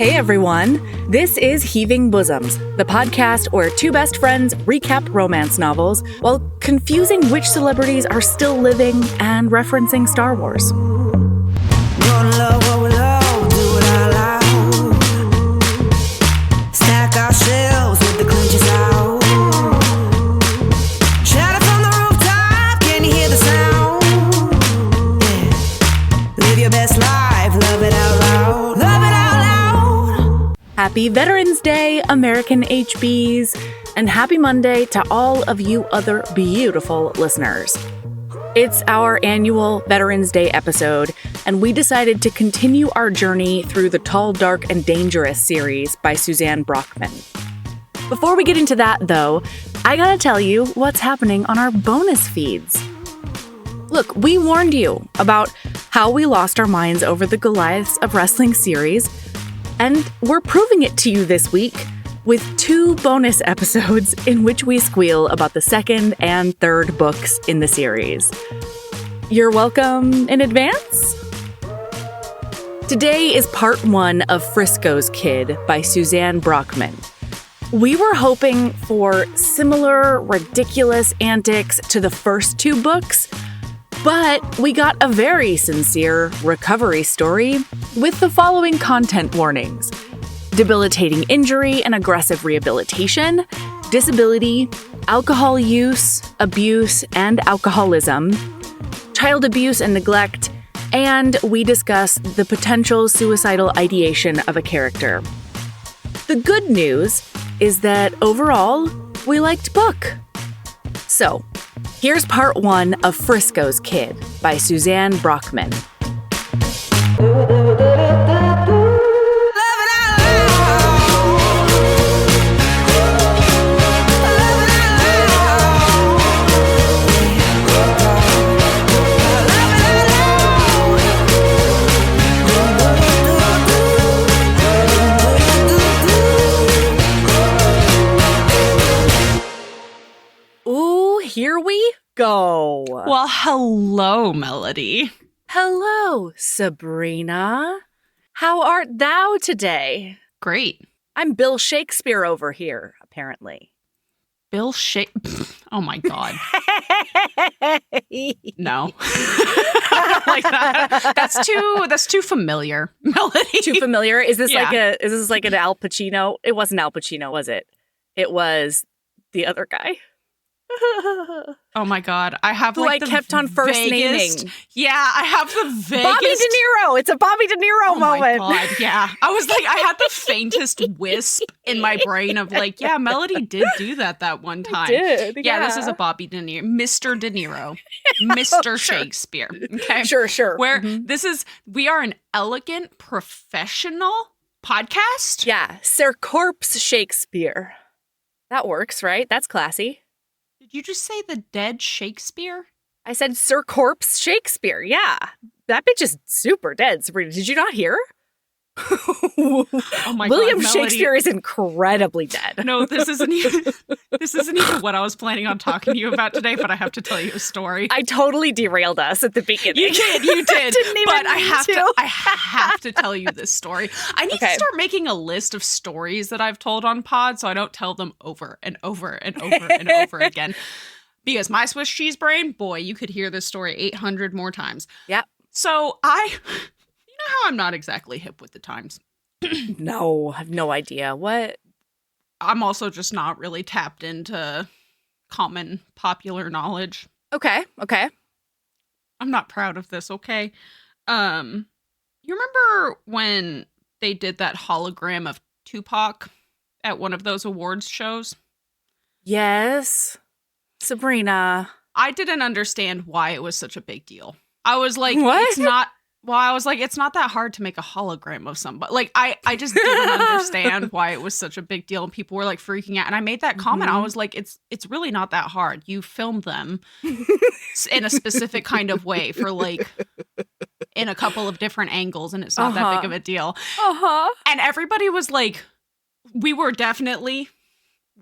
Hey everyone, this is Heaving Bosoms, the podcast where two best friends recap romance novels while confusing which celebrities are still living and referencing Star Wars. Stack our shelves with the clinches out. Shout it from the rooftop, can you hear the sound? Yeah. Live your best life, love it out loud. Love it out loud. Happy Veterans Day, American HBs, and happy Monday to all of you other beautiful listeners. It's our annual Veterans Day episode, and we decided to continue our journey through the Tall, Dark, and Dangerous series by Suzanne Brockman. Before we get into that, though, I gotta tell you what's happening on our bonus feeds. Look, we warned you about how we lost our minds over the Goliaths of Wrestling series, and we're proving it to you this week with 2 bonus episodes in which we squeal about the second and third books in the series. You're welcome in advance. Today is part 1 of Frisco's Kid by Suzanne Brockman. We were hoping for similar ridiculous antics to the first 2 books, but we got a very sincere recovery story with the following content warnings: debilitating injury and aggressive rehabilitation, disability, alcohol use, abuse, and alcoholism, child abuse and neglect, and we discuss the potential suicidal ideation of a character. The good news is that overall, we liked book. So, here's part 1 of Frisco's Kid by Suzanne Brockman. Here we go. Well, hello, Melody. Hello, Sabrina. How art thou today? Great. I'm Bill Shakespeare over here, apparently. Bill Oh my God. No. Like that. That's too familiar, Melody. Too familiar? Is this Yeah. is this like an Al Pacino? It wasn't Al Pacino, was it? It was the other guy. Oh my God. I have who like I the kept on first vaguest- naming. Yeah, I have the vaguest. Bobby De Niro. It's a Bobby De Niro Oh moment. my God, yeah. I was like, I had the faintest wisp in my brain of like, yeah, Melody did do that one time. Did, Yeah, this is a Bobby De Niro. Mr. De Niro. Sure. Mr. Shakespeare. Okay. Sure. Where Mhm. we are an elegant professional podcast. Yeah, Sir Corpse Shakespeare. That works, right? That's classy. Did you just say the dead Shakespeare? I said Sir Corpse Shakespeare. Yeah. That bitch is super dead, Sabrina. Did you not hear? Oh my William God, Melody. Shakespeare is incredibly dead. No, this isn't even what I was planning on talking to you about today, but I have to tell you a story. I totally derailed us at the beginning. You did. Didn't even But I mean have to. I have to tell you this story. I need Okay. to start making a list of stories that I've told on pod so I don't tell them over and over and over and over again. Because my Swiss cheese brain, boy, you could hear this story 800 more times. Yep. So you know how I'm not exactly hip with the times. No, I have no idea. What? I'm also just not really tapped into common popular knowledge. Okay. I'm not proud of this, okay? You remember when they did that hologram of Tupac at one of those awards shows? Yes. Sabrina. I didn't understand why it was such a big deal. I was like, What? it's not that hard to make a hologram of somebody. Like, I just didn't understand why it was such a big deal. And people were like freaking out. And I made that comment. I was like, it's really not that hard. You filmed them in a specific kind of way for like in a couple of different angles. And it's not that big of a deal. And everybody was like, we were definitely...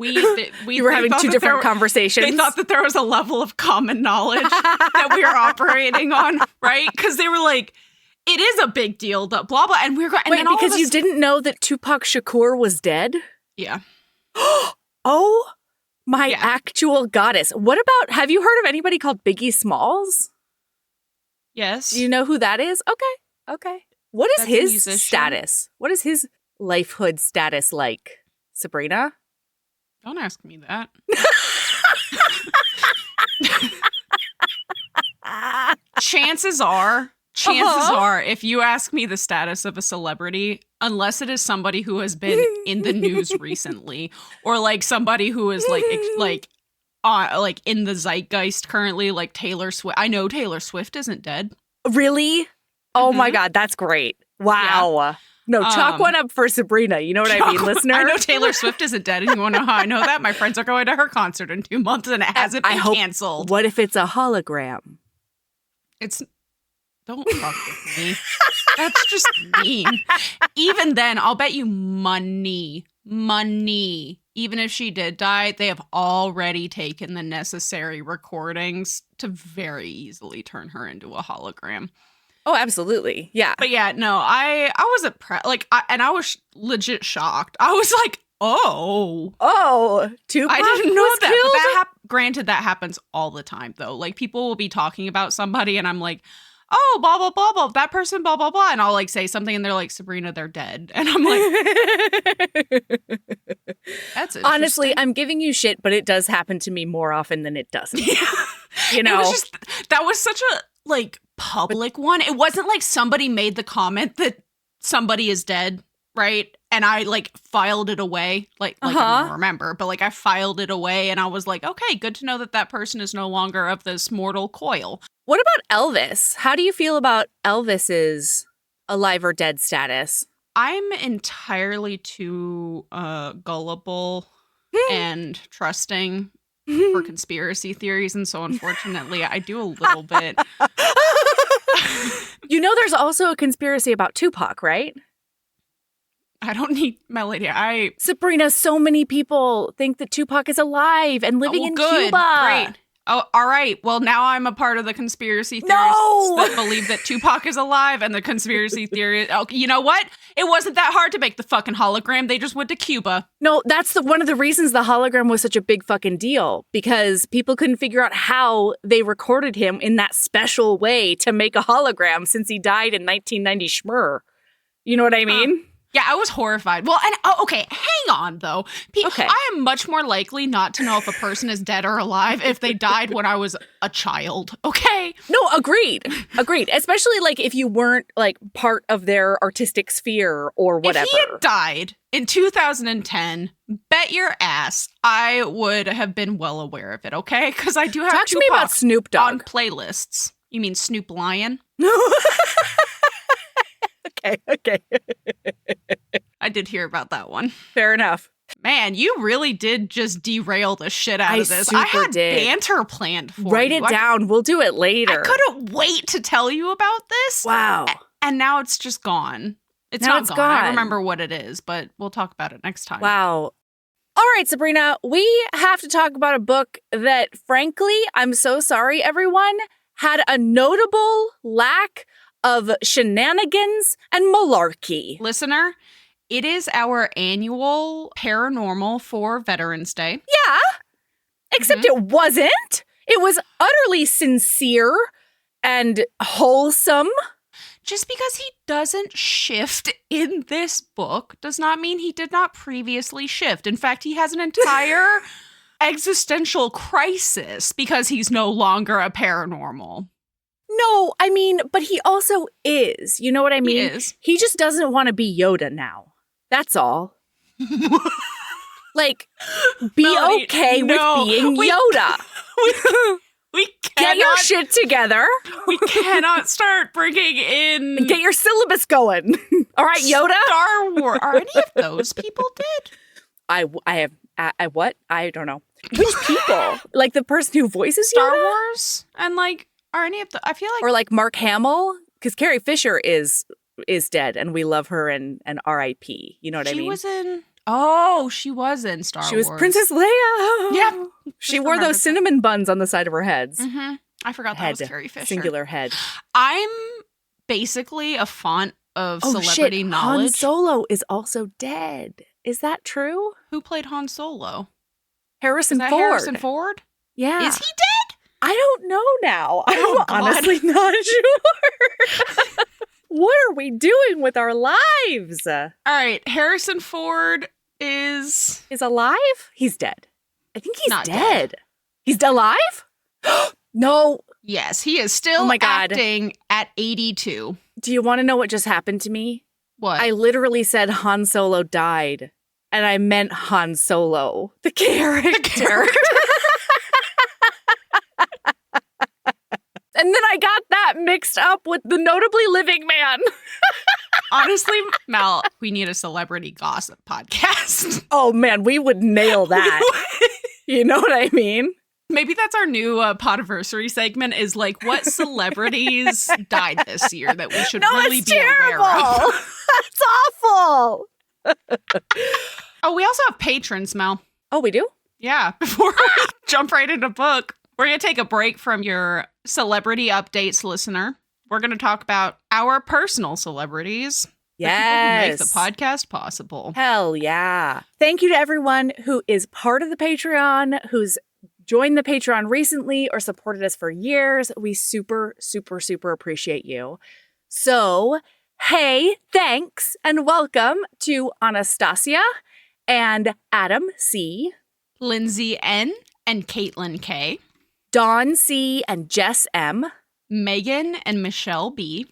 You were having 2 different conversations. They thought that there was a level of common knowledge that we were operating on, right? Because they were like, it is a big deal, though. Blah, blah. And we're going. Wait, because you didn't know that Tupac Shakur was dead? Yeah. Oh, my actual goddess. What about, have you heard of anybody called Biggie Smalls? Yes. Do you know who that is? Okay. What is That's his status? What is his lifehood status like, Sabrina? Don't ask me that. Chances are, if you ask me the status of a celebrity, unless it is somebody who has been in the news recently, or like somebody who is like in the zeitgeist currently, like Taylor Swift. I know Taylor Swift isn't dead. Really? Oh my God, that's great. Wow. Yeah. No, chalk one up for Sabrina. You know what I mean, listener? I know Taylor Swift isn't dead, and you want to know how I know that? My friends are going to her concert in 2 months, and it hasn't been canceled. What if it's a hologram? Don't fuck with me. That's just mean. Even then, I'll bet you money. Even if she did die, they have already taken the necessary recordings to very easily turn her into a hologram. Oh, absolutely. Yeah. But yeah, no, I wasn't and I was legit shocked. I was like, Tupac I didn't know was that. Killed? Granted, that happens all the time, though. Like, people will be talking about somebody, and I'm like, oh, blah, blah, blah, blah, that person, blah, blah, blah. And I'll, like, say something, and they're like, Sabrina, they're dead. And I'm like, that's interesting. Honestly, I'm giving you shit, but it does happen to me more often than it doesn't. Yeah. You know? That was such a, like, public one. It wasn't like somebody made the comment that somebody is dead, right? And I, like, filed it away. Like I don't remember, but, like, I filed it away, and I was like, okay, good to know that that person is no longer of this mortal coil. What about Elvis? How do you feel about Elvis's alive or dead status? I'm entirely too gullible and trusting for conspiracy theories, and so unfortunately, I do a little bit. You know, there's also a conspiracy about Tupac, right? I don't need Melody. Sabrina, so many people think that Tupac is alive and living in Cuba. Great. Oh, all right. Well, now I'm a part of the conspiracy theorists that believe that Tupac is alive, and the conspiracy theory. Oh, you know what? It wasn't that hard to make the fucking hologram. They just went to Cuba. No, that's one of the reasons the hologram was such a big fucking deal, because people couldn't figure out how they recorded him in that special way to make a hologram since he died in 1990 schmur. You know what I mean? Yeah, I was horrified. Well, and okay, hang on, though. Okay. I am much more likely not to know if a person is dead or alive if they died when I was a child, okay? No, agreed. Especially, like, if you weren't, like, part of their artistic sphere or whatever. If he had died in 2010, bet your ass I would have been well aware of it, okay? Because I do have Talk to me about Snoop Dogg on playlists. You mean Snoop Lion? Okay. I did hear about that one. Fair enough. Man, you really did just derail the shit out of this. I had banter planned for Write you. it down. We'll do it later. I couldn't wait to tell you about this. Wow. And now it's just gone. It's not gone. I remember what it is, but we'll talk about it next time. Wow. All right, Sabrina, we have to talk about a book that, frankly, I'm so sorry, everyone, had a notable lack of shenanigans and malarkey. Listener, it is our annual paranormal for Veterans Day. Yeah, except it wasn't. It was utterly sincere and wholesome. Just because he doesn't shift in this book does not mean he did not previously shift. In fact, he has an entire existential crisis because he's no longer a paranormal. No, I mean, but he also is. You know what I mean? He is. He just doesn't want to be Yoda now. That's all. Like, be Melody, okay with being Yoda. We cannot, get your shit together. We cannot start bringing in... Get your syllabus going. All right, Yoda? Star Wars. Are any of those people dead? I what? I don't know. Which people? Like the person who voices Star Yoda? Wars? And like, are any of the... I feel like... Or like Mark Hamill? Because Carrie Fisher is dead, and we love her and R.I.P. You know what I mean? She was in... Oh, she was in Star Wars. She was Princess Leia. Yeah. She wore those cinnamon buns on the side of her heads. Mm-hmm. I forgot that was Carrie Fisher. Singular head. I'm basically a font of Oh, celebrity shit. Han knowledge. Solo is also dead. Is that true? Who played Han Solo? Harrison Is that Ford. Harrison Ford? Yeah. Is he dead? I don't know now. Oh, I'm God. honestly not sure. What are we doing with our lives? All right, Harrison Ford is Alive? He's dead. I think he's Not dead. He's alive? No. yes, he is still Oh my God. acting at 82. Do you want to know what just happened to me? What? I literally said Han Solo died, and I meant Han Solo, the character. And then I got that mixed up with the Notably Living Man. Honestly, Mel, we need a celebrity gossip podcast. Oh man, we would nail that. You know what I mean? Maybe that's our new podiversary segment is like what celebrities died this year that we should really it's be terrible. aware of. That's awful. Oh, we also have patrons, Mel. Oh, we do? Yeah, before we jump right into book, we're going to take a break from your celebrity updates, listener. We're going to talk about our personal celebrities. The people who make the podcast possible. Hell yeah. Thank you to everyone who is part of the Patreon, who's joined the Patreon recently or supported us for years. We super, super, super appreciate you. So, hey, thanks and welcome to Anastasia and Adam C., Lindsay N. and Caitlin K., Dawn C. and Jess M., Megan and Michelle B.,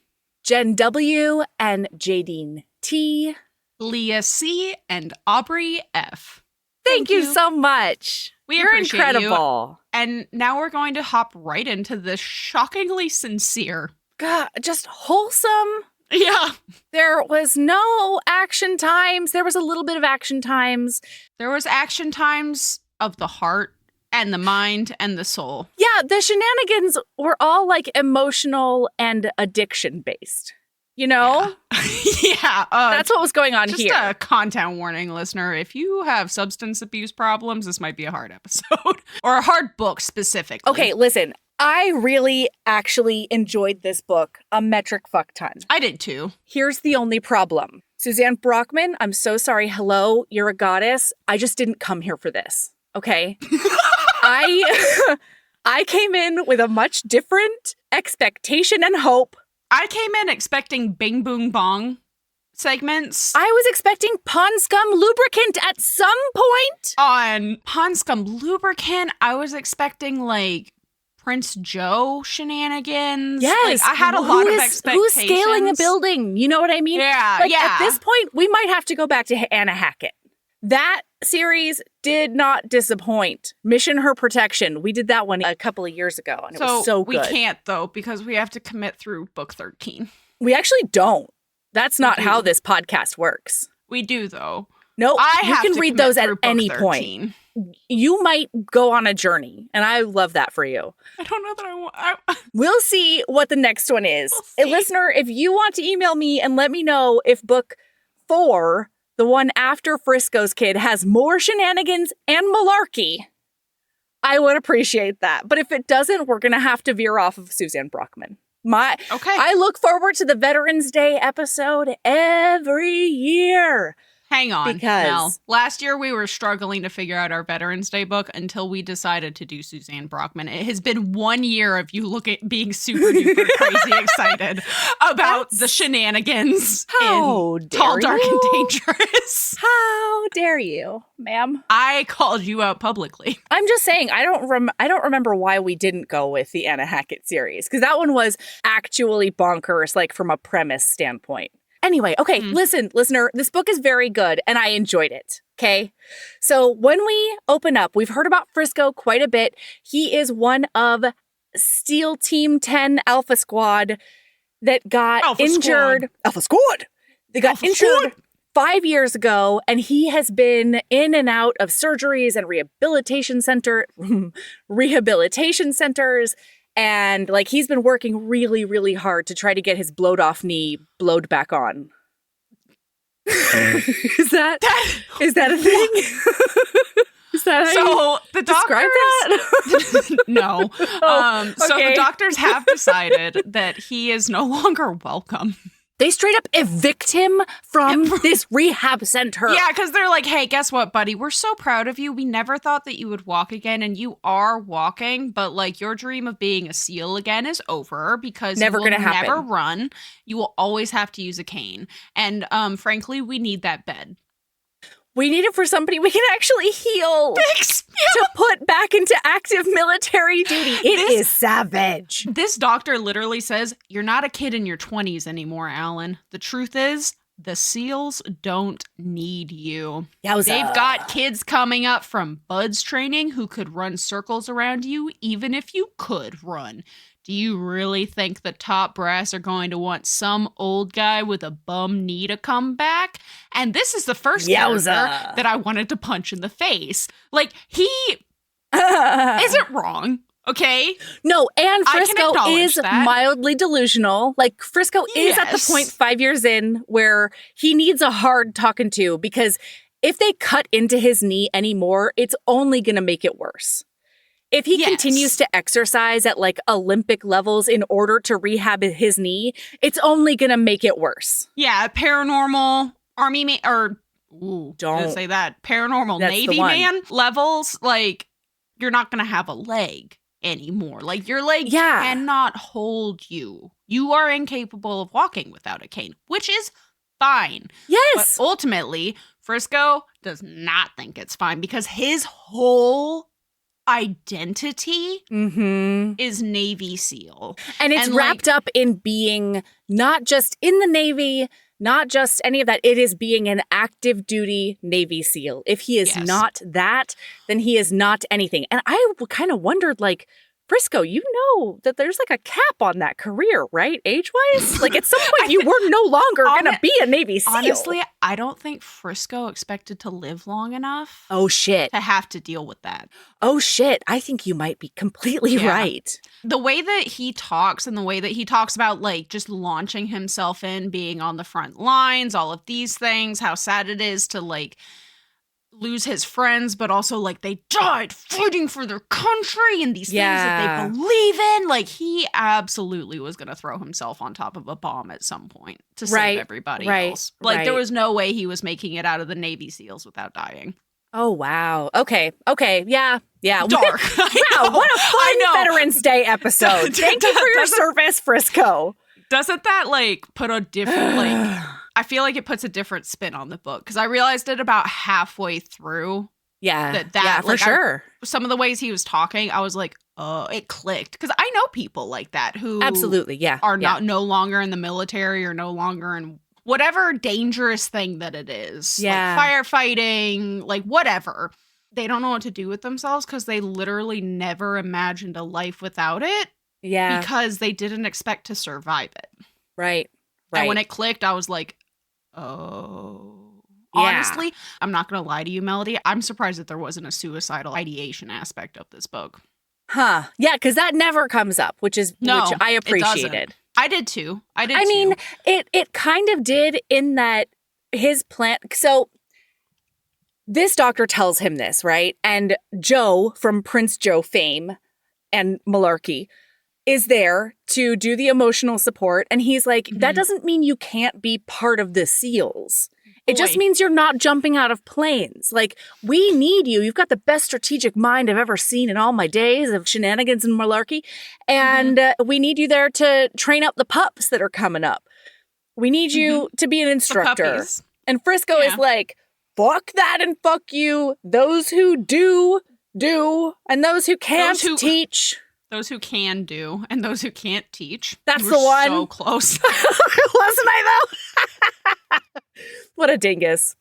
Jen W. and Jadine T. Leah C. and Aubrey F. Thank you so much. You're appreciate incredible. you. And now we're going to hop right into this shockingly sincere. God, just wholesome. Yeah. There was no action times. There was a little bit of action times. There was action times of the heart and the mind and the soul. Yeah, the shenanigans were all like emotional and addiction based. You know? Yeah. That's what was going on just here. a content warning, listener. If you have substance abuse problems, this might be a hard episode or a hard book specifically. Okay, listen. I really actually enjoyed this book a metric fuck ton. I did too. Here's the only problem. Suzanne Brockman, I'm so sorry. Hello, you're a goddess. I just didn't come here for this. Okay? I came in with a much different expectation and hope. I came in expecting Bing Boom Bong segments. I was expecting Pond Scum lubricant at some point. On Pond Scum Lubricant, I was expecting like Prince Joe shenanigans. Yes. Like, I had a lot of expectations. Who's scaling a building? You know what I mean? Yeah, Like, yeah. At this point, we might have to go back to Anna Hackett. That series did not disappoint. Mission Her Protection. We did that one a couple of years ago, and it was so good. We can't, though, because we have to commit through book 13. We actually don't. That's not do. how this podcast works. We do, though. No, I you have can to read commit those at through book any 13. point. You might go on a journey, and I love that for you. I don't know that I want... We'll see what the next one is. We'll see. Listener, if you want to email me and let me know if book 4, the one after Frisco's Kid, has more shenanigans and malarkey, I would appreciate that. But if it doesn't, we're going to have to veer off of Suzanne Brockman. Okay. I look forward to the Veterans Day episode every year. Hang on, Because- Mel. Last year, we were struggling to figure out our Veterans Day book until we decided to do Suzanne Brockman. It has been 1 year of you being super duper crazy excited about the shenanigans How in dare Tall, Dark, you? and Dangerous. How dare you, ma'am? I called you out publicly. I'm just saying, I don't remember why we didn't go with the Anna Hackett series, because that one was actually bonkers, like from a premise standpoint. Anyway, okay, listen, listener, this book is very good, and I enjoyed it, okay? So when we open up, we've heard about Frisco quite a bit. He is one of SEAL Team 10 Alpha Squad that got Alpha injured. Squad. Alpha Squad! They got Alpha injured Squad. 5 years ago, and he has been in and out of surgeries and rehabilitation centers, and like he's been working really, really hard to try to get his blowed off knee blowed back on. Is that a thing? Is that how So the describe doctors, that? no. So okay. the doctors have decided that he is no longer welcome. They straight up evict him from this rehab center. Yeah, because they're like, hey, guess what, buddy? We're so proud of you. We never thought that you would walk again, and you are walking, but like your dream of being a SEAL again is over because Never you will gonna happen. never run. You will always have to use a cane. And frankly, we need that bed. We need it for somebody we can actually heal to put back into active military duty. It is savage. This doctor literally says, you're not a kid in your 20s anymore, Alan. The truth is, the SEALs don't need you. Yowza. They've got kids coming up from BUDS training who could run circles around you even if you could run. Do you really think the top brass are going to want some old guy with a bum knee to come back? And this is the first character that I wanted to punch in the face. Like, he isn't wrong, okay? No, and Frisco is that. mildly delusional. Like, Frisco is at the point 5 years in where he needs a hard talking to, because if they cut into his knee anymore, it's only going to make it worse. If he continues to exercise at like Olympic levels in order to rehab his knee, it's only going to make it worse. Yeah, paranormal army man, or don't say that. Paranormal Navy man levels, like, you're not going to have a leg anymore. Like, your leg cannot hold you. You are incapable of walking without a cane, which is fine. Yes. But ultimately, Frisco does not think it's fine because his whole identity is Navy SEAL. And it's wrapped up in being not just in the Navy, not just any of that. It is being an active duty Navy SEAL. If he is not that, then he is not anything. And I kind of wondered, like, Frisco, you know that there's like a cap on that career, right? Age-wise? Like, at some point you were no longer going to be a Navy SEAL. Honestly, I don't think Frisco expected to live long enough. Oh, shit. To have to deal with that. Oh, shit. I think you might be completely right. The way that he talks and the way that he talks about, like, just launching himself in, being on the front lines, all of these things, how sad it is to, like, lose his friends, but also, like, they died fighting for their country and these things that they believe in. Like, he absolutely was going to throw himself on top of a bomb at some point to save everybody else. Like, there was no way he was making it out of the Navy SEALs without dying. Oh, wow. Okay. Yeah. Dark. Wow, what a fun Veterans Day episode. Thank you for your service, Frisco. Doesn't that, like, put a different, like... I feel like it puts a different spin on the book because I realized it about halfway through. Yeah, for like, sure. Some of the ways he was talking, I was like, oh, it clicked. Because I know people like that who are not no longer in the military or no longer in whatever dangerous thing that it is. Yeah. Like firefighting, like whatever. They don't know what to do with themselves because they literally never imagined a life without it. Yeah. Because they didn't expect to survive it. Right. And when it clicked, I was like, oh. Honestly, I'm not going to lie to you, Melody. I'm surprised that there wasn't a suicidal ideation aspect of this book. Huh. Yeah, because that never comes up, which I appreciated. I did too. I mean, it kind of did in that his plan. So this doctor tells him this, right? And Joe from Prince Joe fame and malarkey is there to do the emotional support. And he's like, that doesn't mean you can't be part of the SEALs. It just means you're not jumping out of planes. Like, we need you. You've got the best strategic mind I've ever seen in all my days of shenanigans and malarkey. And we need you there to train up the pups that are coming up. We need you to be an instructor. And Frisco is like, fuck that and fuck you. Those who do. And those who can't teach. Those who can do and those who can't teach. That's the one. So close. Wasn't I, though? What a dingus.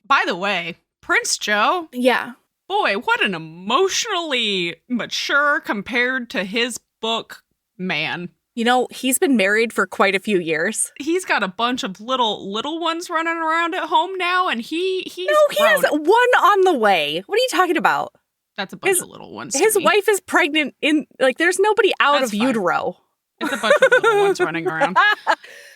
By the way, Prince Joe. Yeah. Boy, what an emotionally mature compared to his book man. You know, he's been married for quite a few years. He's got a bunch of little ones running around at home now, and he's he has one on the way. What are you talking about? That's a bunch of little ones. His wife is pregnant there's nobody out of utero. It's a bunch of little ones running around.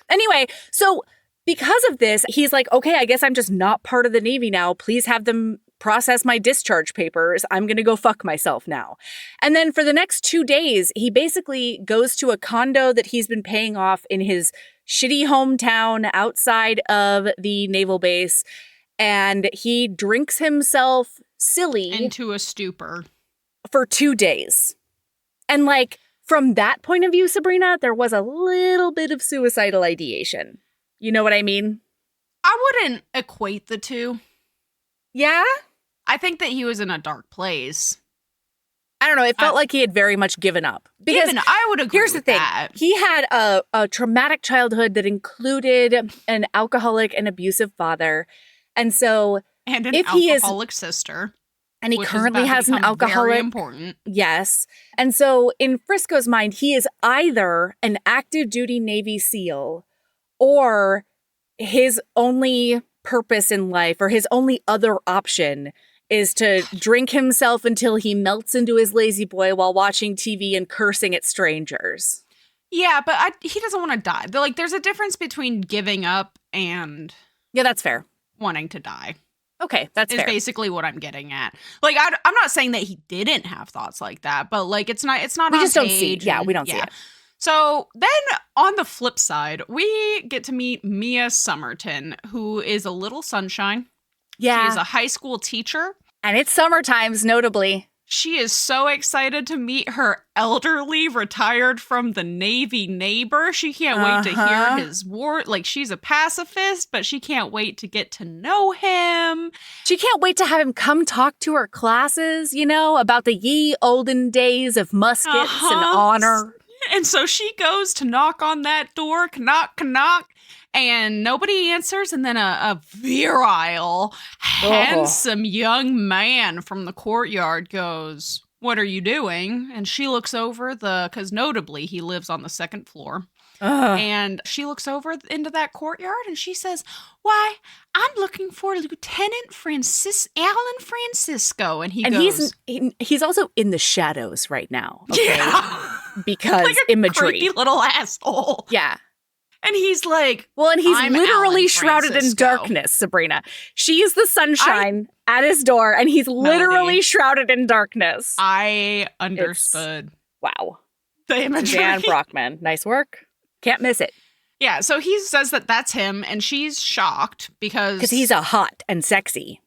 Anyway, so because of this, he's like, okay, I guess I'm just not part of the Navy now. Please have them process my discharge papers. I'm going to go fuck myself now. And then for the next 2 days, he basically goes to a condo that he's been paying off in his shitty hometown outside of the naval base. And he drinks himself silly into a stupor for 2 days. And like, from that point of view, Sabrina, there was a little bit of suicidal ideation. You know what I mean? I wouldn't equate the two. Yeah? I think that he was in a dark place. I don't know. It felt like he had very much given up. Because I would agree here's the with thing. that. He had a traumatic childhood that included an alcoholic and abusive father. And so And an if he alcoholic sister. And he which currently is about has to an become alcoholic. Very important. Yes. And so in Frisco's mind, he is either an active duty Navy SEAL or his only purpose in life or his only other option is to drink himself until he melts into his lazy boy while watching TV and cursing at strangers. Yeah, but he doesn't want to die. There's a difference between giving up and Yeah, that's fair. wanting to die. Okay, that's Is fair. basically what I'm getting at. Like, I'm not saying that he didn't have thoughts like that, but like, it's not. We on just don't see. page Yeah, and- we don't see it. So then on the flip side, we get to meet Mia Somerton, who is a little sunshine. Yeah. She is a high school teacher. And it's summer times, notably. She is so excited to meet her elderly, retired from the Navy neighbor. She can't wait to hear his war. Like, she's a pacifist, but she can't wait to get to know him. She can't wait to have him come talk to her classes, you know, about the ye olden days of muskets and honor. And so she goes to knock on that door, knock, knock, and nobody answers. And then a virile, handsome young man from the courtyard goes, "What are you doing?" And she looks over because notably he lives on the second floor. And she looks over into that courtyard and she says, "Why, I'm looking for Lieutenant Alan Francisco." And he's also in the shadows right now. Okay? Yeah. Because like a imagery. creepy little asshole. Yeah. And he's like, well, and he's "I'm literally Alan shrouded in Francisco." darkness, Sabrina. She is the sunshine at his door, and he's literally shrouded in darkness. I understood. Wow. The imagery. Dan Brockman. Nice work. Can't miss it. Yeah, so he says that that's him, and she's shocked because he's a hot and sexy.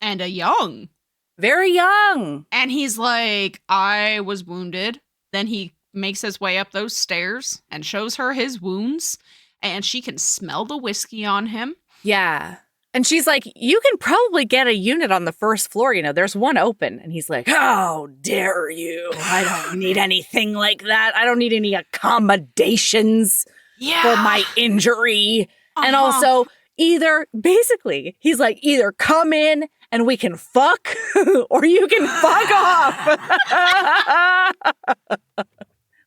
And a young. Very young. And he's like, "I was wounded." Then he makes his way up those stairs and shows her his wounds, and she can smell the whiskey on him. Yeah. And she's like, "You can probably get a unit on the first floor. You know, there's one open." And he's like, "How dare you? I don't need anything like that. I don't need any accommodations for my injury." And also, he's like, either come in and we can fuck or you can fuck off.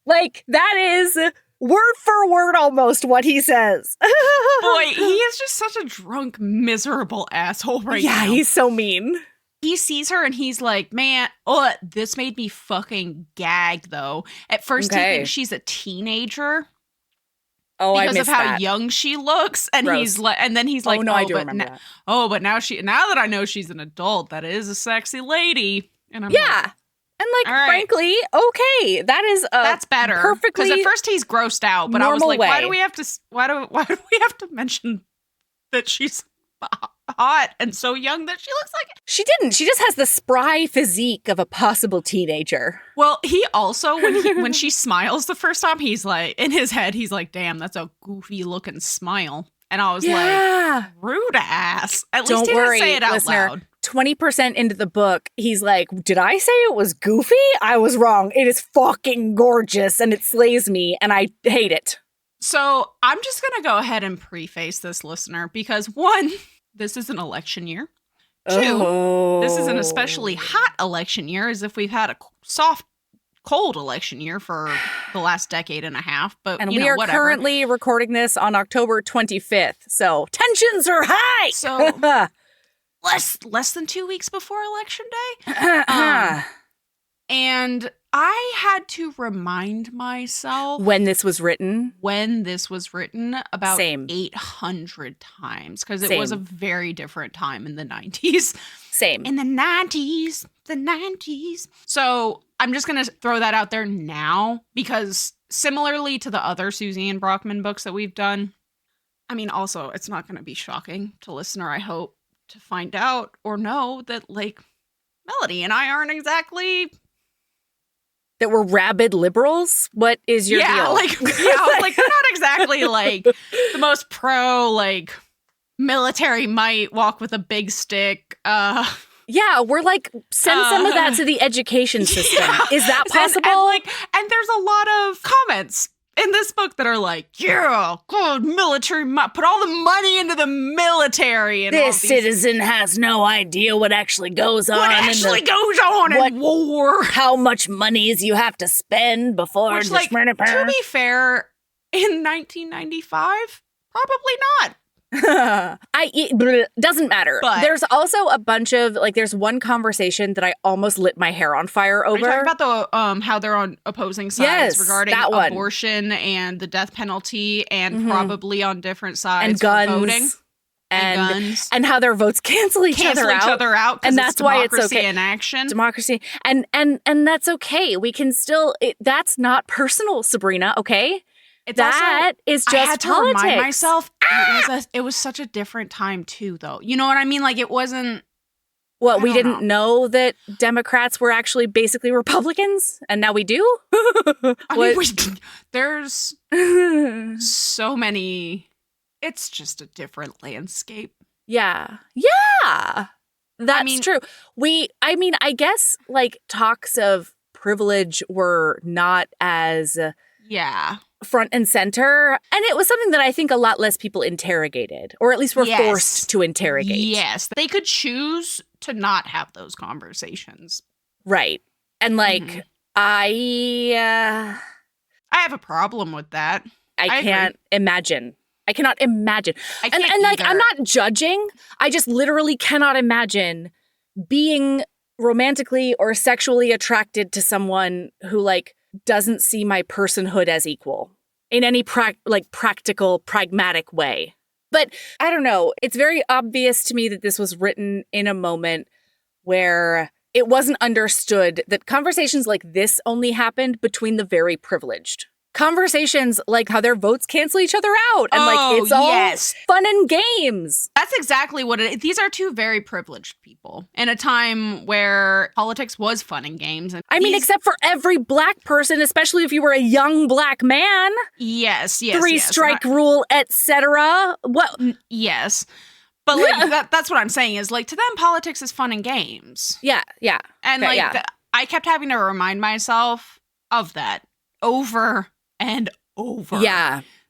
Like, that is word for word almost what he says. Boy, he is just such a drunk, miserable asshole now. Yeah, he's so mean. He sees her and he's like, "Man, this made me fucking gag, though." At first, he thinks she's a teenager. Oh, because I of how that. young she looks. And Gross. he's like, and then he's like, "Oh, no, I do remember that." But now that I know she's an adult, that is a sexy lady. And I'm like, and like, all right. frankly, okay, that's better. Perfectly. Because at first he's grossed out, but I was like, why do we have to mention that she's hot and so young that she looks like it? She didn't. She just has the spry physique of a possible teenager. Well, he also, when she smiles the first time, he's like, in his head, he's like, "Damn, that's a goofy looking smile." And I was like, rude ass. At least he didn't say it out loud. 20% into the book, he's like, "Did I say it was goofy? I was wrong. It is fucking gorgeous and it slays me and I hate it." So I'm just going to go ahead and preface this, listener, because one, this is an election year. Two, this is an especially hot election year, as if we've had a soft, cold election year for the last decade and a half. But we are whatever. Currently recording this on October 25th, so tensions are high. So less than 2 weeks before election day, and I had to remind myself when this was written about 800 times, because it was a very different time in the 90s. Same. In the 90s. The 90s. So I'm just going to throw that out there now because similarly to the other Suzanne Brockman books that we've done, I mean, also, it's not going to be shocking to listener, I hope, to find out or know that, like, Melody and I aren't exactly... That we're rabid liberals? What is your deal? I was like, we're not exactly, like, the most pro, like, military might, walk with a big stick, Yeah, we're like, send some of that to the education system. Yeah. Is that possible? And there's a lot of comments in this book that are like, yeah, good military, put all the money into the military. And this citizen has no idea what actually goes on. What actually goes on in war. How much monies you have to spend before. Which, like, to be fair, in 1995, probably not. Doesn't matter. But there's also a bunch of, like, there's one conversation that I almost lit my hair on fire over. Are you talking about the how they're on opposing sides regarding abortion and the death penalty and probably on different sides and guns, for voting and guns and how their votes cancel each other out, and that's why it's okay. In action, democracy, and that's okay. We can still. That's not personal, Sabrina. Okay. That is just I had to politics. remind myself it was such a different time too, though. You know what I mean? Like, it wasn't. Well, we didn't know that Democrats were actually basically Republicans, and now we do. I mean, there's so many. It's just a different landscape. Yeah, that's true. I guess, like, talks of privilege were not as front and center. And it was something that I think a lot less people interrogated, or at least were forced to interrogate. Yes. They could choose to not have those conversations. Right. And, like, I have a problem with that. I can't imagine. I cannot imagine. Like, I'm not judging. I just literally cannot imagine being romantically or sexually attracted to someone who, like, doesn't see my personhood as equal in any practical, pragmatic way. But I don't know. It's very obvious to me that this was written in a moment where it wasn't understood that conversations like this only happened between the very privileged. Conversations like how their votes cancel each other out and it's all fun and games. That's exactly what it is. These are two very privileged people in a time where politics was fun and games. And I mean, except for every black person, especially if you were a young black man. Yes. Three-strike rule, etc. What? Yes. But, like, that's what I'm saying is, like, to them, politics is fun and games. Yeah. And, I kept having to remind myself of that over and over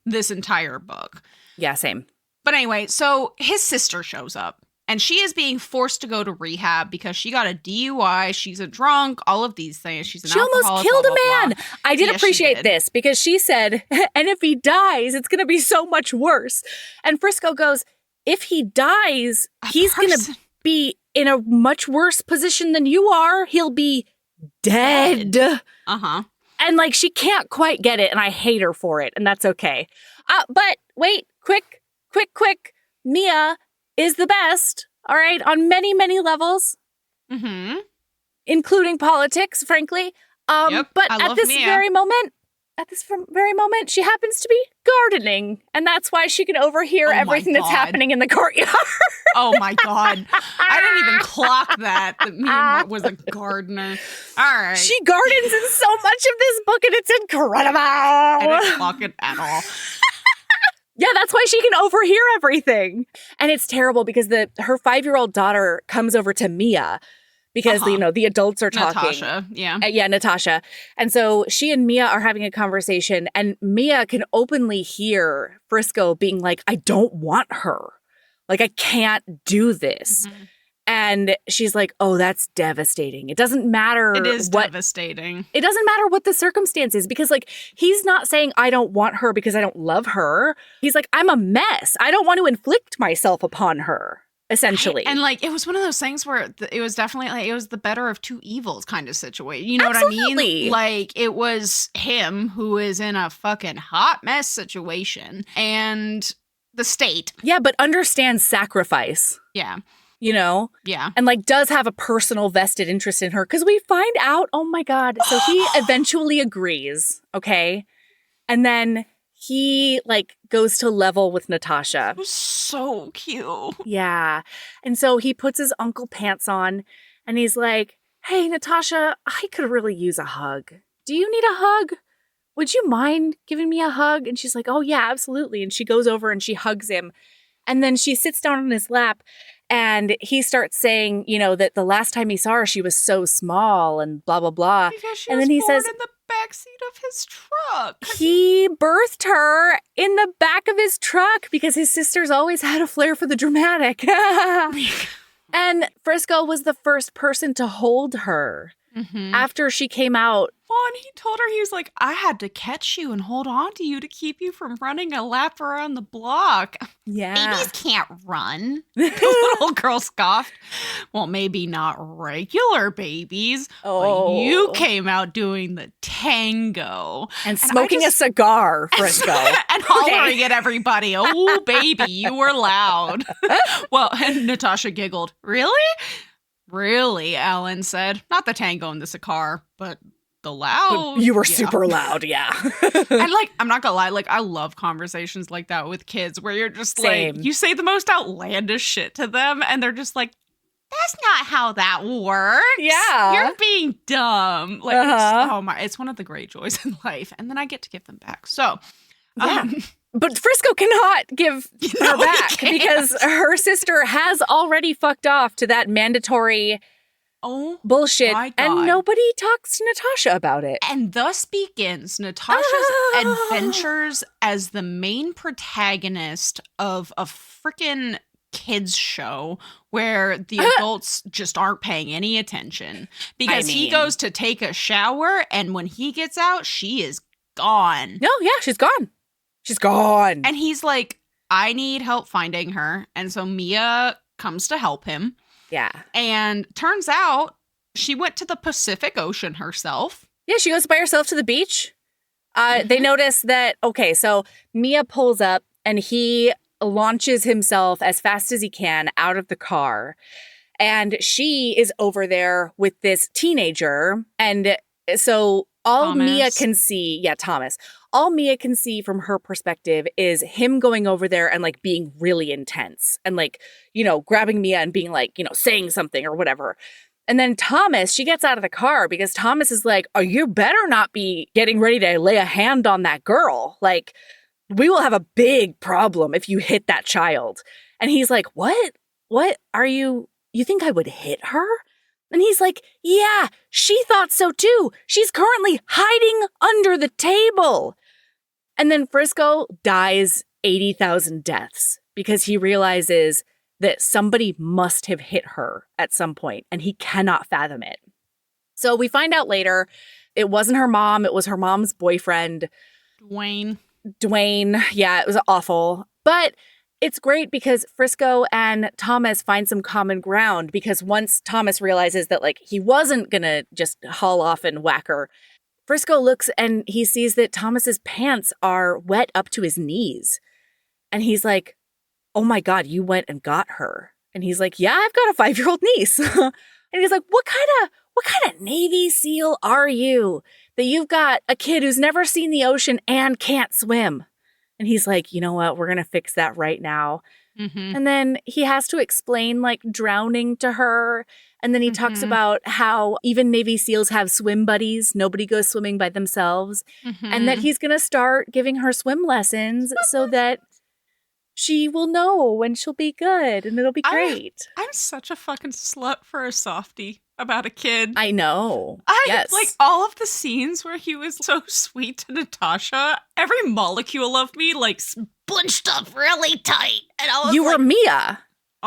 this entire book. Yeah, same. But anyway, so his sister shows up and she is being forced to go to rehab because she got a DUI. She's a drunk, all of these things. She's an alcoholic. She almost killed a man. I did appreciate this because she said, and if he dies, it's going to be so much worse. And Frisco goes, if he dies, he's going to be in a much worse position than you are. He'll be dead. Uh-huh. And, like, she can't quite get it, and I hate her for it, and that's okay. But wait, quick. Mia is the best, all right, on many, many levels. Mm-hmm. Including politics, frankly. But at this very moment, she happens to be gardening, and that's why she can overhear everything that's happening in the courtyard. Oh my God. I didn't even clock that Mia was a gardener. All right. She gardens in so much of this book, and it's incredible. I didn't clock it at all. Yeah, that's why she can overhear everything. And it's terrible because her 5-year-old daughter comes over to Mia because, the adults are talking. Natasha, yeah. Natasha. And so she and Mia are having a conversation, and Mia can openly hear Frisco being like, I don't want her. Like, I can't do this. Mm-hmm. And she's like, oh, that's devastating. It doesn't matter. It is devastating. It doesn't matter what the circumstance is because, like, he's not saying I don't want her because I don't love her. He's like, I'm a mess. I don't want to inflict myself upon her. Essentially. And, like, it was one of those things where it was definitely, like, it was the better of two evils kind of situation. You know Absolutely. What I mean? Like, it was him who is in a fucking hot mess situation and the state. Yeah, but understand sacrifice. Yeah. you know? Yeah. And like does have a personal vested interest in her because we find out, oh my God. So he eventually agrees, okay? And then he like goes to level with Natasha. It was so cute. Yeah. And so he puts his uncle pants on and he's like, hey, Natasha, I could really use a hug. Do you need a hug? Would you mind giving me a hug? And she's like, oh, yeah, absolutely. And she goes over and she hugs him. And then she sits down on his lap and he starts saying, you know, that the last time he saw her, she was so small and blah, blah, blah. Because she and was then he born says, in the backseat of his truck. he birthed her in the back of his truck because his sister's always had a flair for the dramatic. And Frisco was the first person to hold her after she came out. Well, and he told her, he was like, I had to catch you and hold on to you to keep you from running a lap around the block. Yeah. Babies can't run. The little girl scoffed. Well, maybe not regular babies, but you came out doing the tango. And smoking a cigar, Frisco. And hollering at everybody. Oh, baby, you were loud. Well, and Natasha giggled. Really? Really, Alan said. Not the tango and the cigar, but the loud. But you were super loud, yeah. And like, I'm not gonna lie, like I love conversations like that with kids where you're just Same. like, you say the most outlandish shit to them and they're just like, that's not how that works. Yeah. You're being dumb. Like, it's one of the great joys in life. And then I get to give them back. So, yeah. But Frisco cannot give her back because her sister has already fucked off to that mandatory bullshit. And nobody talks to Natasha about it. And thus begins Natasha's adventures as the main protagonist of a freaking kids show where the adults just aren't paying any attention because he goes to take a shower and when he gets out, she is gone. No, yeah, she's gone. She's gone. And he's like, I need help finding her. And so Mia comes to help him. Yeah. And turns out she went to the Pacific Ocean herself. Yeah, she goes by herself to the beach. They notice that, okay, so Mia pulls up and he launches himself as fast as he can out of the car. And she is over there with this teenager. And so all Mia can see, Thomas, all Mia can see from her perspective is him going over there and like being really intense and like, you know, grabbing Mia and being like, you know, saying something or whatever. And then Thomas, she gets out of the car because Thomas is like, oh, you better not be getting ready to lay a hand on that girl. Like, we will have a big problem if you hit that child. And he's like, what? What are you think I would hit her? And he's like, yeah, she thought so too. She's currently hiding under the table. And then Frisco dies 80,000 deaths because he realizes that somebody must have hit her at some point and he cannot fathom it. So we find out later it wasn't her mom. It was her mom's boyfriend. Dwayne. Yeah, it was awful. But it's great because Frisco and Thomas find some common ground because once Thomas realizes that like he wasn't going to just haul off and whack her, Frisco looks and he sees that Thomas's pants are wet up to his knees. And he's like, oh my God, you went and got her. And he's like, yeah, I've got a 5-year-old niece. And he's like, what kind of Navy SEAL are you that you've got a kid who's never seen the ocean and can't swim? And he's like, you know what? We're going to fix that right now. Mm-hmm. And then he has to explain like drowning to her. And then he talks about how even Navy SEALs have swim buddies. Nobody goes swimming by themselves. And that he's going to start giving her swim lessons so that she will know when she'll be good and it'll be great. I'm such a fucking slut for a softie about a kid. I know. Yes. Like all of the scenes where he was so sweet to Natasha, every molecule of me like bunched up really tight. And I was you were Mia.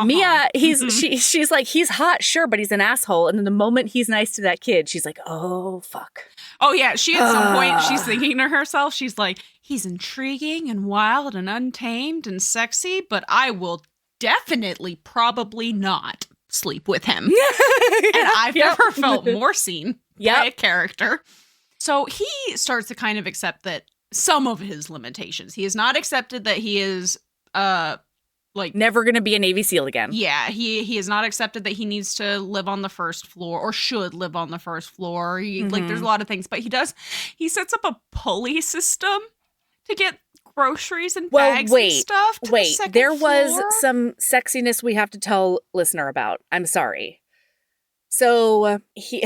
Mia, she's like, he's hot, sure, but he's an asshole. And then the moment he's nice to that kid, she's like, oh, fuck. Oh, yeah. She at some point, she's thinking to herself, she's like, he's intriguing and wild and untamed and sexy, but I will definitely probably not sleep with him. And I've never felt more seen by a character. So he starts to kind of accept that some of his limitations. He has not accepted that he is like never going to be a Navy SEAL again. Yeah, he has not accepted that he needs to live on the first floor or should live on the first floor. Like there's a lot of things, but he sets up a pulley system to get groceries and bags and stuff to the second there floor. Was some sexiness we have to tell listener about. I'm sorry. So he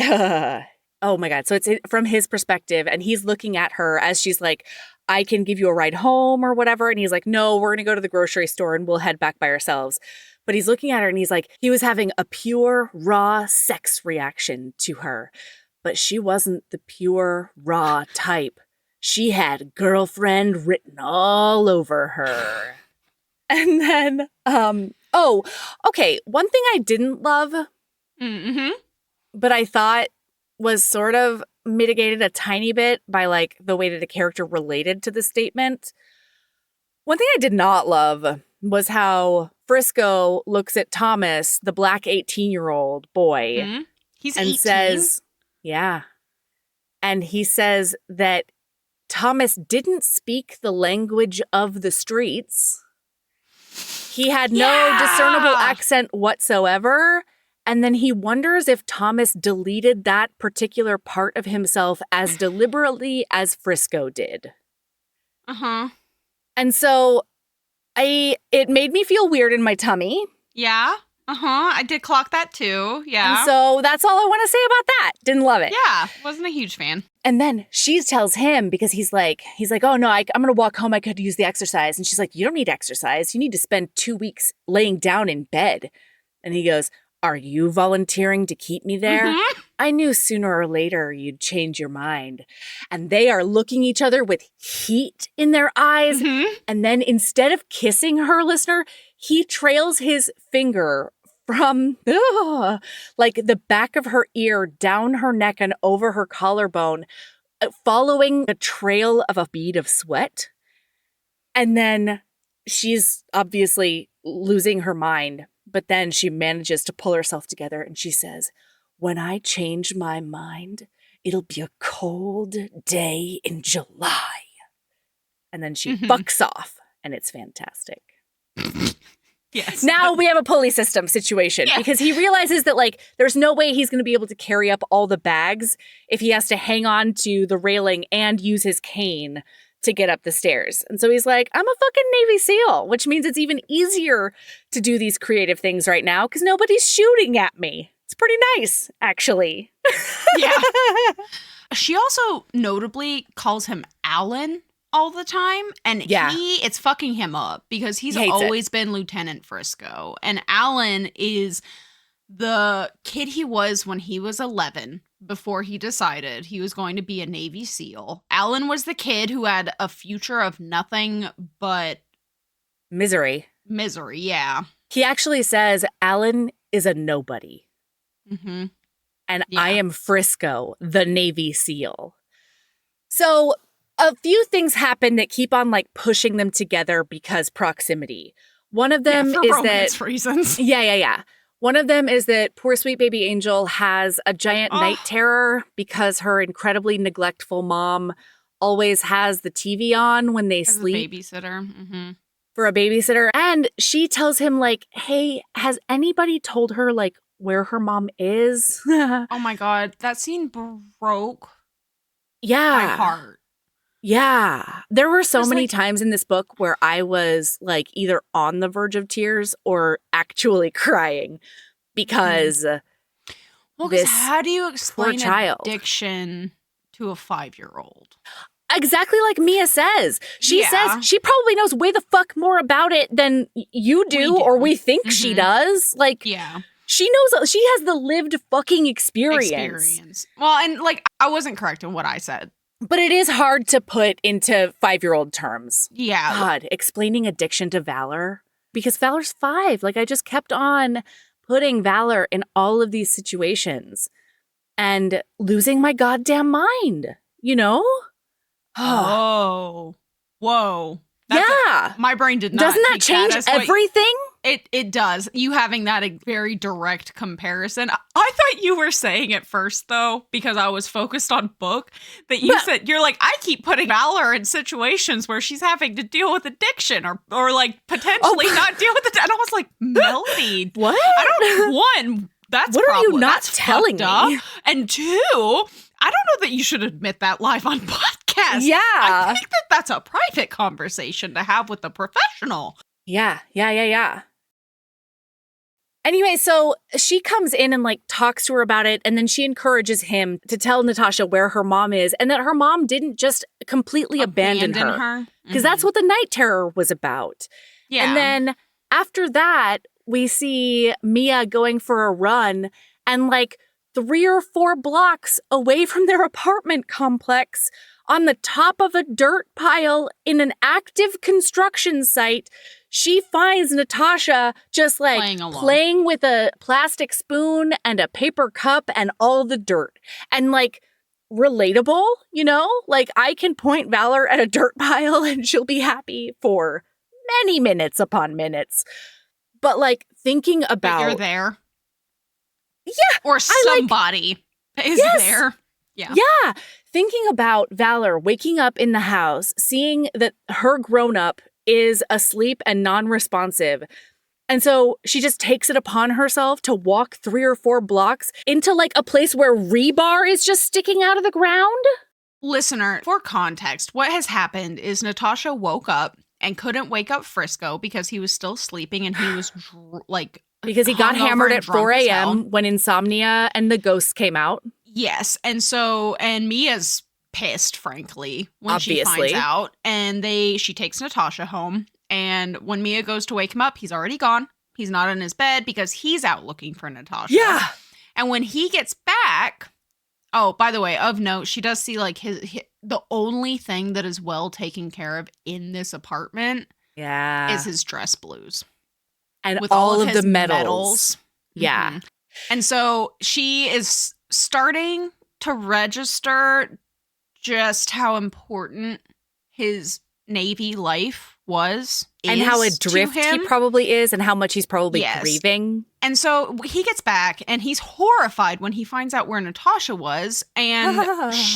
oh my God. So it's from his perspective and he's looking at her as she's like, I can give you a ride home or whatever. And he's like, no, we're going to go to the grocery store and we'll head back by ourselves. But he's looking at her and he's like, he was having a pure, raw sex reaction to her. But she wasn't the pure, raw type. She had girlfriend written all over her. And then, okay. One thing I didn't love, but I thought was sort of mitigated a tiny bit by like the way that the character related to the statement. One thing I did not love was how Frisco looks at Thomas, the black 18-year-old boy, He's and 18? says, yeah. And he says that Thomas didn't speak the language of the streets. He had no discernible accent whatsoever. And then he wonders if Thomas deleted that particular part of himself as deliberately as Frisco did. And so it made me feel weird in my tummy. Yeah. I did clock that too. Yeah. And so that's all I want to say about that. Didn't love it. Yeah. Wasn't a huge fan. And then she tells him, because he's like, oh no, I'm going to walk home. I could use the exercise. And she's like, you don't need exercise. You need to spend 2 weeks laying down in bed. And he goes, are you volunteering to keep me there? I knew sooner or later you'd change your mind. And they are looking each other with heat in their eyes. And then instead of kissing her, listener, he trails his finger from like the back of her ear down her neck and over her collarbone, following the trail of a bead of sweat. And then she's obviously losing her mind. But then she manages to pull herself together and she says, when I change my mind, it'll be a cold day in July. And then she bucks off and it's fantastic. Yes. Now we have a pulley system situation because he realizes that like there's no way he's going to be able to carry up all the bags if he has to hang on to the railing and use his cane to get up the stairs. And so he's like, I'm a fucking Navy SEAL, which means it's even easier to do these creative things right now because nobody's shooting at me. It's pretty nice, actually. Yeah. She also notably calls him Alan all the time. And it's fucking him up because he's always been Lieutenant Frisco. And Alan is the kid he was when he was 11 before he decided he was going to be a Navy SEAL. Alan was the kid who had a future of nothing but misery, yeah. He actually says Alan is a nobody. And I am Frisco, the Navy SEAL. So a few things happen that keep on like pushing them together because proximity. One of them for is romance that reasons. Yeah. One of them is that poor sweet baby Angel has a giant night terror because her incredibly neglectful mom always has the TV on when they sleep. A babysitter. For a babysitter. And she tells him like, hey, has anybody told her like where her mom is? Oh my God. That scene broke my heart. Yeah. There were so many times in this book where I was like either on the verge of tears or actually crying because this how do you explain child. addiction to a 5-year-old? Exactly like Mia says. She says she probably knows way the fuck more about it than you do. Or we think she does. Like, she knows, she has the lived fucking experience. Well, and like, I wasn't correct in what I said. But it is hard to put into 5-year-old terms. Yeah. God, explaining addiction to Valor. Because Valor's 5. Like, I just kept on putting Valor in all of these situations. And losing my goddamn mind. You know? Oh. Whoa. My brain did not. Doesn't that change everything? It does. You having that a very direct comparison. I thought you were saying at first, though, because I was focused on book, that you said, you're like, I keep putting Valor in situations where she's having to deal with addiction or like potentially not deal with it. like, Melody, What? That's what are you not that's telling fucked me? up. And 2, I don't know that you should admit that live on podcast. Yeah. I think that that's a private conversation to have with a professional. Yeah. Anyway, so she comes in and like talks to her about it, and then she encourages him to tell Natasha where her mom is and that her mom didn't just completely abandon her. Because that's what the night terror was about. Yeah. And then after that, we see Mia going for a run and like 3 or 4 blocks away from their apartment complex on the top of a dirt pile in an active construction site, she finds Natasha just like playing with a plastic spoon and a paper cup and all the dirt. And like relatable, you know? Like I can point Valor at a dirt pile and she'll be happy for many minutes upon minutes. But thinking about... But you're there. Yeah. Or somebody is there. Yeah. Yeah. Thinking about Valor waking up in the house, seeing that her grown-up is asleep and non-responsive. And so she just takes it upon herself to walk 3 or 4 blocks into a place where rebar is just sticking out of the ground. Listener, for context, what has happened is Natasha woke up and couldn't wake up Frisco because he was still sleeping and he was because he got hammered at 4 a.m. when insomnia and the ghosts came out. Yes. And Mia's pissed, frankly, when Obviously. she finds out. And she takes Natasha home. And when Mia goes to wake him up, he's already gone. He's not in his bed because he's out looking for Natasha. Yeah. And when he gets back, oh, by the way, of note, she does see the only thing that is well taken care of in this apartment is his dress blues. And with all of his the medals. Yeah. Mm-hmm. And so she is starting to register just how important his Navy life was. And how adrift he probably is and how much he's probably grieving. And so he gets back and he's horrified when he finds out where Natasha was. And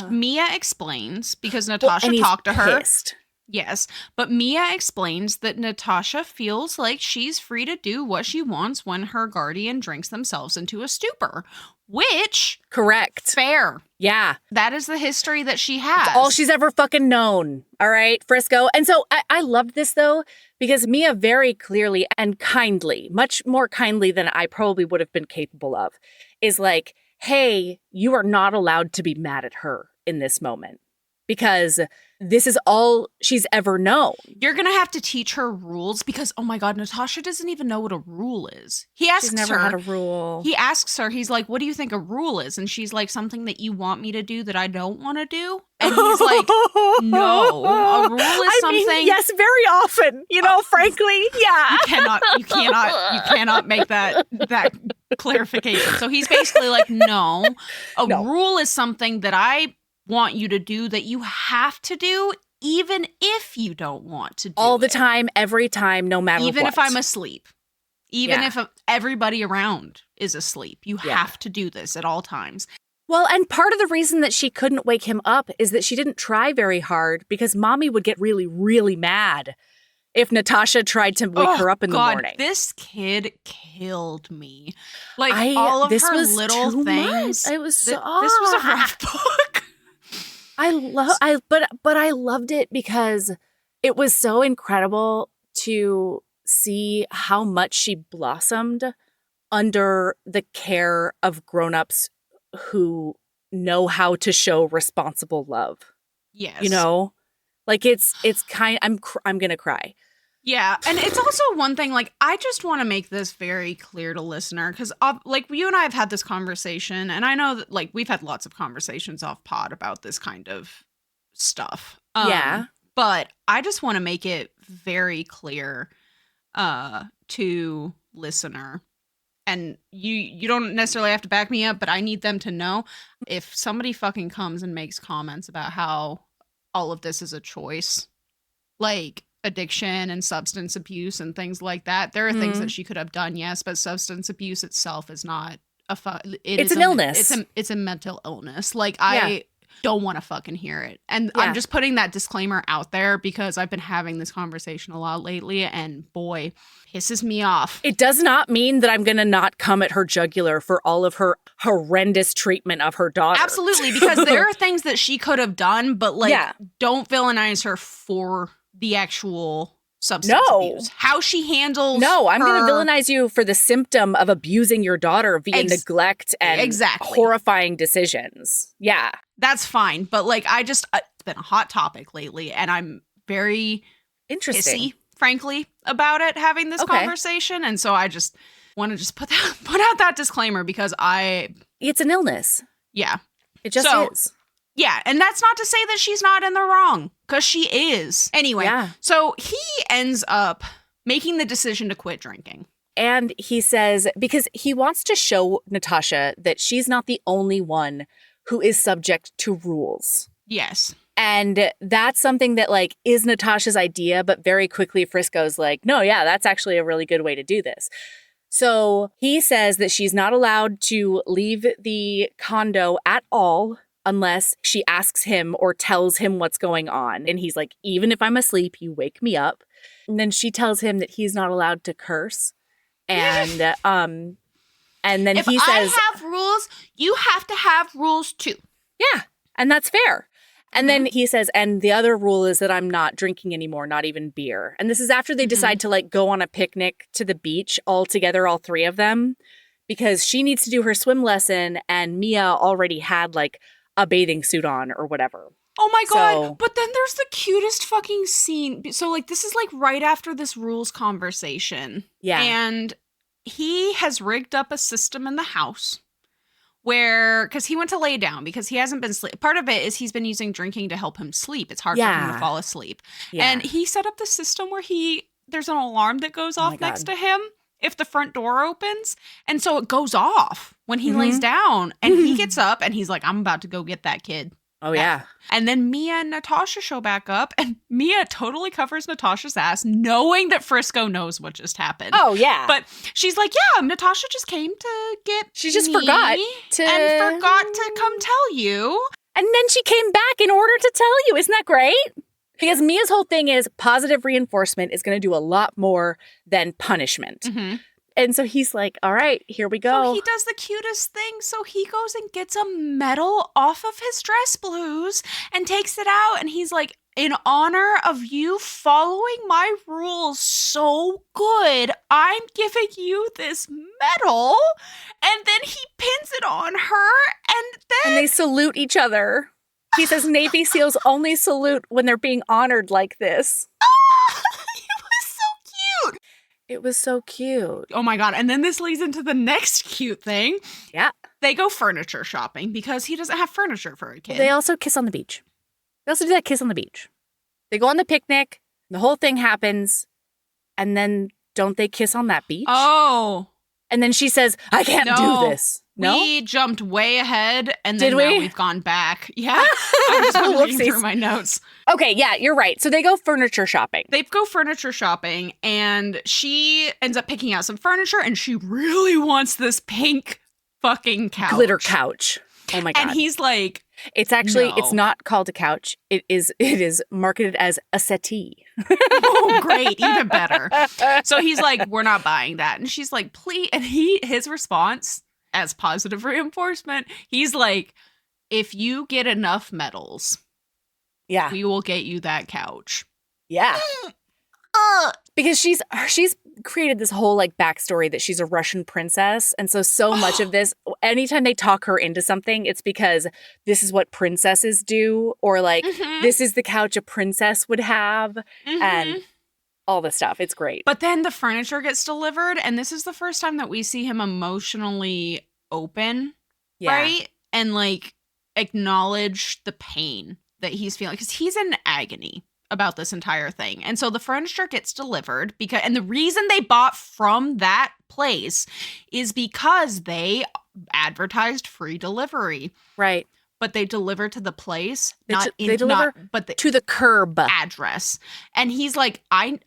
Mia explains, because Natasha talked to her. Pissed. Yes, but Mia explains that Natasha feels like she's free to do what she wants when her guardian drinks themselves into a stupor, which... Correct. Fair. Yeah. That is the history that she has. It's all she's ever fucking known. All right, Frisco. And so I loved this, though, because Mia very clearly and kindly, much more kindly than I probably would have been capable of, is like, hey, you are not allowed to be mad at her in this moment. Because this is all she's ever known. You're going to have to teach her rules because, oh my God, Natasha doesn't even know what a rule is. She's never had a rule. He asks her, he's like, what do you think a rule is? And she's like, something that you want me to do that I don't want to do? And he's like, no, a rule is something. I mean, yes, very often, frankly, yeah. You cannot make that clarification. So he's basically like, no, rule is something that I want you to do that you have to do even if you don't want to do all the time, every time, no matter even what. If I'm asleep, even if everybody around is asleep, you have to do this at all times. Well, and part of the reason that she couldn't wake him up is that she didn't try very hard because mommy would get really, really mad if Natasha tried to wake her up in the morning. This kid killed me. All of her little things. It was so this was a rough book. But I loved it because it was so incredible to see how much she blossomed under the care of grown-ups who know how to show responsible love. Yes. It's I'm going to cry. Yeah, and it's also one thing, I just want to make this very clear to listener, because, you and I have had this conversation, and I know that, we've had lots of conversations off pod about this kind of stuff. Yeah. But I just want to make it very clear to listener, and you don't necessarily have to back me up, but I need them to know, if somebody fucking comes and makes comments about how all of this is a choice, addiction and substance abuse and things like that. There are things that she could have done, yes, but substance abuse itself is not it's an illness. It's a mental illness. don't want to fucking hear it. And Yeah. I'm just putting that disclaimer out there because I've been having this conversation a lot lately, and boy, pisses me off. It does not mean that I'm going to not come at her jugular for all of her horrendous treatment of her daughter. Absolutely, because there are things that she could have done, but like, Yeah. don't villainize her for the actual substance abuse. How she handles No, I'm going her- to villainize you for the symptom of abusing your daughter via neglect and Exactly. horrifying decisions. Yeah. That's fine, but like, it's been a hot topic lately, and I'm very Interesting. pissy, frankly, about it, having this Okay. conversation. And so I just want to just put out that disclaimer because It's an illness. yeah. It just So- is. Yeah, and that's not to say that she's not in the wrong, because she is. Anyway, Yeah. so he ends up making the decision to quit drinking. And he says, because he wants to show Natasha that she's not the only one who is subject to rules. Yes. And that's something that, like, is Natasha's idea, but very quickly Frisco's like, no, yeah, that's actually a really good way to do this. So he says that she's not allowed to leave the condo at all unless she asks him or tells him what's going on. And he's like, even if I'm asleep, you wake me up. And then she tells him that he's not allowed to curse. And then If he says, I have rules, you have to have rules too. yeah, and that's fair. And then he says, and the other rule is that I'm not drinking anymore, not even beer. And this is after they decide to like go on a picnic to the beach all together, all three of them, because she needs to do her swim lesson and Mia already had like a bathing suit on or whatever. Oh my God. So- But then there's the cutest fucking scene. So like, this is like right after this rules conversation. Yeah. And he has rigged up a system in the house where, because he went to lay down because he hasn't been sleep. Part of it is he's been using drinking to help him sleep. It's hard for him Yeah. to fall asleep. Yeah. And he set up the system where there's an alarm that goes Oh my off next God. to him if the front door opens. And so it goes off when he Mm-hmm. lays down, and he gets up and he's like, I'm about to go get that kid. Oh, yeah. And then Mia and Natasha show back up, and Mia totally covers Natasha's ass, knowing that Frisco knows what just happened. Oh, yeah. But she's like, yeah, Natasha just came to get She just me forgot to- and forgot to come tell you. And then she came back in order to tell you. Isn't that great? Because Mia's whole thing is positive reinforcement is going to do a lot more than punishment. And so he's like, all right, here we go. So he does the cutest thing. So he goes and gets a medal off of his dress blues and takes it out. And he's like, in honor of you following my rules so good, I'm giving you this medal. And then he pins it on her. And And then they salute each other. He says Navy SEALs only salute when they're being honored like this. it was so cute. It was so cute. Oh my God. And then this leads into the next cute thing. Yeah. They go furniture shopping because he doesn't have furniture for a kid. They also kiss on the beach. They also do that kiss on the beach. They go on the picnic. The whole thing happens. And then don't they kiss on that beach? Oh. And then she says, I can't No. do this. No? We jumped way ahead, and Did then we? now we've gone back. Yeah. I'm just looking Whoopsies. through my notes. Okay, yeah, you're right. So they go furniture shopping. They go furniture shopping, and she ends up picking out some furniture, and she really wants this pink fucking couch. Glitter couch. Oh my God. And he's like, It's actually, No. it's not called a couch. It is marketed as a settee. oh, great, even better. So he's like, we're not buying that. And she's like, please. And his response as positive reinforcement, he's like, if you get enough medals, Yeah. we will get you that couch. Yeah. Because she's created this whole like backstory that she's a Russian princess. And so much of this, anytime they talk her into something, it's because this is what princesses do, or like this is the couch a princess would have, and all this stuff. It's great. But then the furniture gets delivered, and this is the first time that we see him emotionally open, Yeah. right? And like acknowledge the pain that he's feeling, because he's in agony about this entire thing. And so the furniture gets delivered and the reason they bought from that place is because they advertised free delivery, Right. but they deliver to the place, They deliver to the curb. address. And he's like, I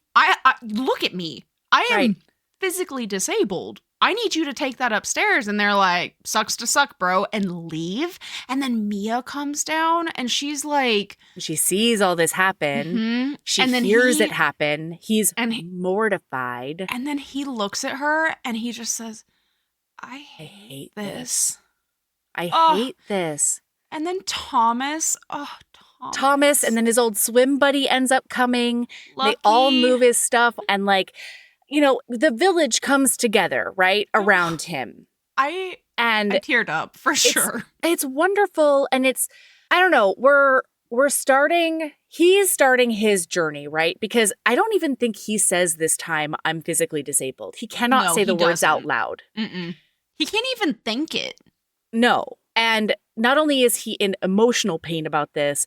look at me. I am Right. physically disabled. I need you to take that upstairs. And they're like, sucks to suck, bro, and leave. And then Mia comes down and she's like, she sees all this happen. mm-hmm. She and then hears it happen. He's and mortified. And then he looks at her and he just says, I hate hate this. I hate this. And then Thomas, Thomas, and then his old swim buddy ends up coming. Lucky. They all move his stuff, and like, you know, the village comes together, right, around him. I And teared up for sure. It's wonderful, and it's, I don't know, he's starting his journey, right? Because I don't even think he says this time, I'm physically disabled. He cannot say the words out loud. Mm-mm. He can't even think it. No. And not only is he in emotional pain about this,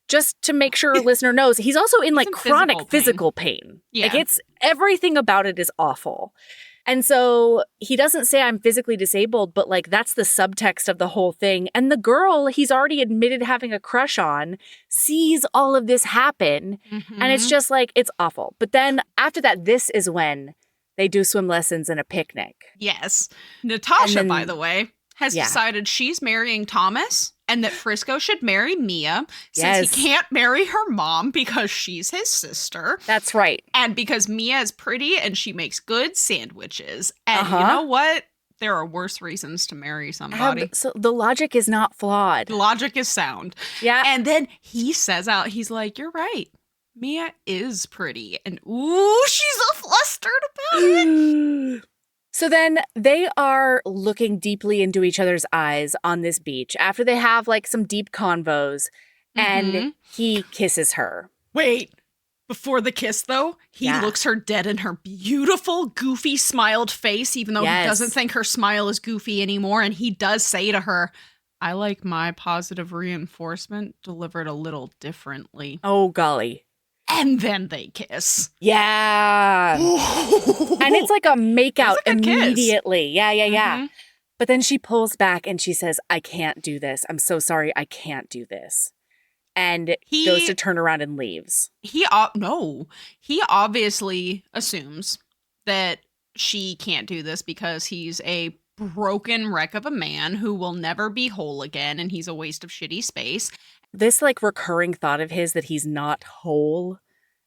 just to make sure a listener knows, he's also in like chronic physical pain. Yeah. Like everything about it is awful. And so he doesn't say I'm physically disabled, but like that's the subtext of the whole thing. And the girl he's already admitted having a crush on sees all of this happen. Mm-hmm. And it's just like, it's awful. But then after that, this is when they do swim lessons and a picnic. Yes. Natasha, by the way, has decided she's marrying Thomas and that Frisco should marry Mia since he can't marry her mom because she's his sister. That's right. And because Mia is pretty and she makes good sandwiches. And you know what? There are worse reasons to marry somebody. So the logic is not flawed. The logic is sound. Yeah. And then he says out, he's like, you're right. Mia is pretty. And ooh, she's all flustered about it. So then they are looking deeply into each other's eyes on this beach after they have like some deep convos, and he kisses her. Wait, before the kiss though, he looks her dead in her beautiful, goofy smiled face, even though he doesn't think her smile is goofy anymore. And he does say to her, I like my positive reinforcement delivered a little differently. Oh, golly. And then they kiss. Yeah. And it's like a makeout immediately. Kiss. Yeah. But then she pulls back and she says, I can't do this. I'm so sorry. I can't do this. And he goes to turn around and leaves. He obviously assumes that she can't do this because he's a broken wreck of a man who will never be whole again. And he's a waste of shitty space. This like recurring thought of his that he's not whole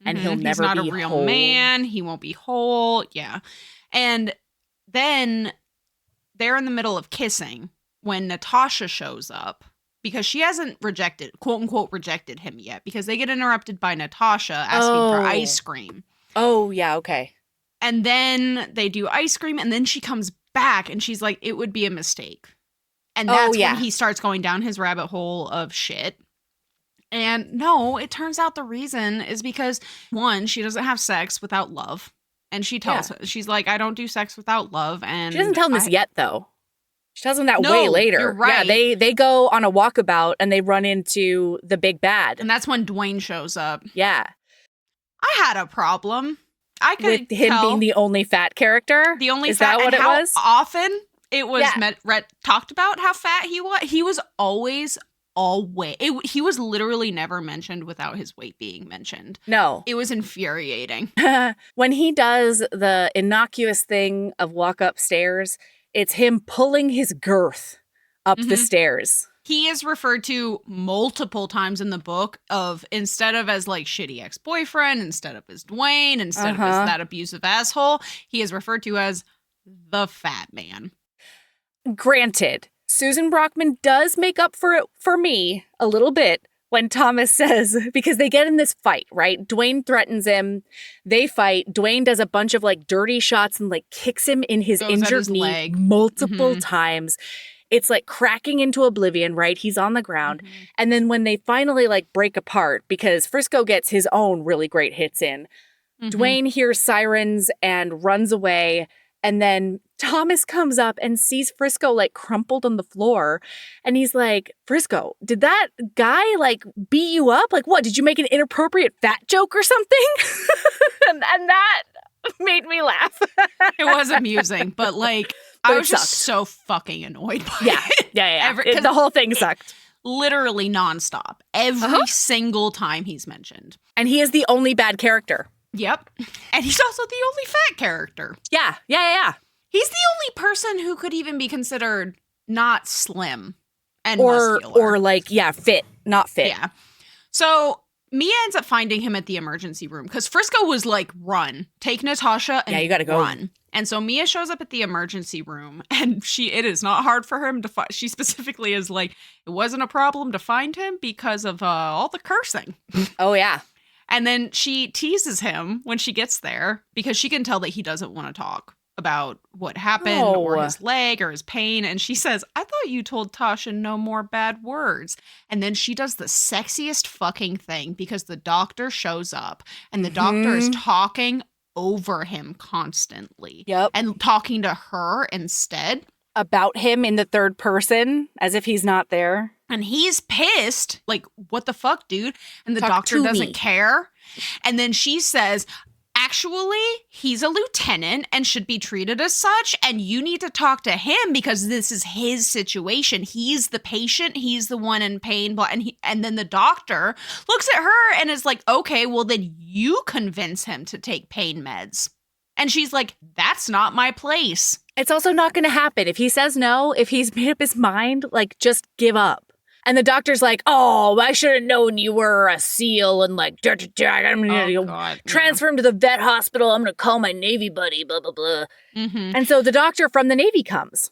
and he'll never be whole. He's not a real man. He won't be whole. Yeah. And then they're in the middle of kissing when Natasha shows up because she hasn't quote unquote rejected him yet because they get interrupted by Natasha asking for ice cream. Oh, yeah. Okay. And then they do ice cream and then she comes back and she's like, it would be a mistake. And that's when he starts going down his rabbit hole of shit. And no, it turns out the reason is because, one, she doesn't have sex without love. And she tells her, she's like, I don't do sex without love. And she doesn't tell him this yet, though. She tells him that way later. You're right. Yeah, they go on a walkabout and they run into the big bad. And that's when Dwayne shows up. Yeah. I had a problem. I could with him being the only fat character? The only is fat, that what and it how was? Often it was talked about how fat he was. He was always he was literally never mentioned without his weight being mentioned. No. It was infuriating. When he does the innocuous thing of walk upstairs, it's him pulling his girth up the stairs. He is referred to multiple times in the book of instead of as like shitty ex-boyfriend, instead of as Dwayne, instead of as that abusive asshole, he is referred to as the fat man. Granted, Susan Brockman does make up for it for me a little bit when Thomas says, because they get in this fight, right? Dwayne threatens him. They fight. Dwayne does a bunch of like dirty shots and like kicks him in his injured knee leg multiple times. It's like cracking into oblivion, right? He's on the ground. And then when they finally like break apart, because Frisco gets his own really great hits in, Dwayne hears sirens and runs away. And then Thomas comes up and sees Frisco like crumpled on the floor. And he's like, Frisco, did that guy like beat you up? Like, what? Did you make an inappropriate fat joke or something? and that made me laugh. It was amusing, but like, I was just so fucking annoyed by it. Yeah. The whole thing sucked. Literally nonstop. Every single time he's mentioned. And he is the only bad character. Yep. And he's also the only fat character. Yeah. He's the only person who could even be considered not slim and Or muscular. fit, not fit. Yeah. So Mia ends up finding him at the emergency room because Frisco was like, run, take Natasha and you gotta go. run. And so Mia shows up at the emergency room and it is not hard for him to find. She specifically is like, it wasn't a problem to find him because of all the cursing. Oh, yeah. And then she teases him when she gets there because she can tell that he doesn't want to talk about what happened or his leg or his pain. And she says, I thought you told Tasha no more bad words. And then she does the sexiest fucking thing because the doctor shows up and the doctor is talking over him constantly. Yep. And talking to her instead. About him in the third person as if he's not there. And he's pissed. Like, what the fuck, dude? And the Talk doctor to doesn't me. care. And then she says, actually, he's a lieutenant and should be treated as such. And you need to talk to him because this is his situation. He's the patient. He's the one in pain. And then the doctor looks at her and is like, okay, well, then you convince him to take pain meds. And she's like, that's not my place. It's also not going to happen. If he says no, if he's made up his mind, like, just give up. And the doctor's like, oh, I should have known you were a SEAL and like, I'm going to transfer him to the vet hospital. I'm going to call my Navy buddy, blah, blah, blah. Mm-hmm. And so the doctor from the Navy comes.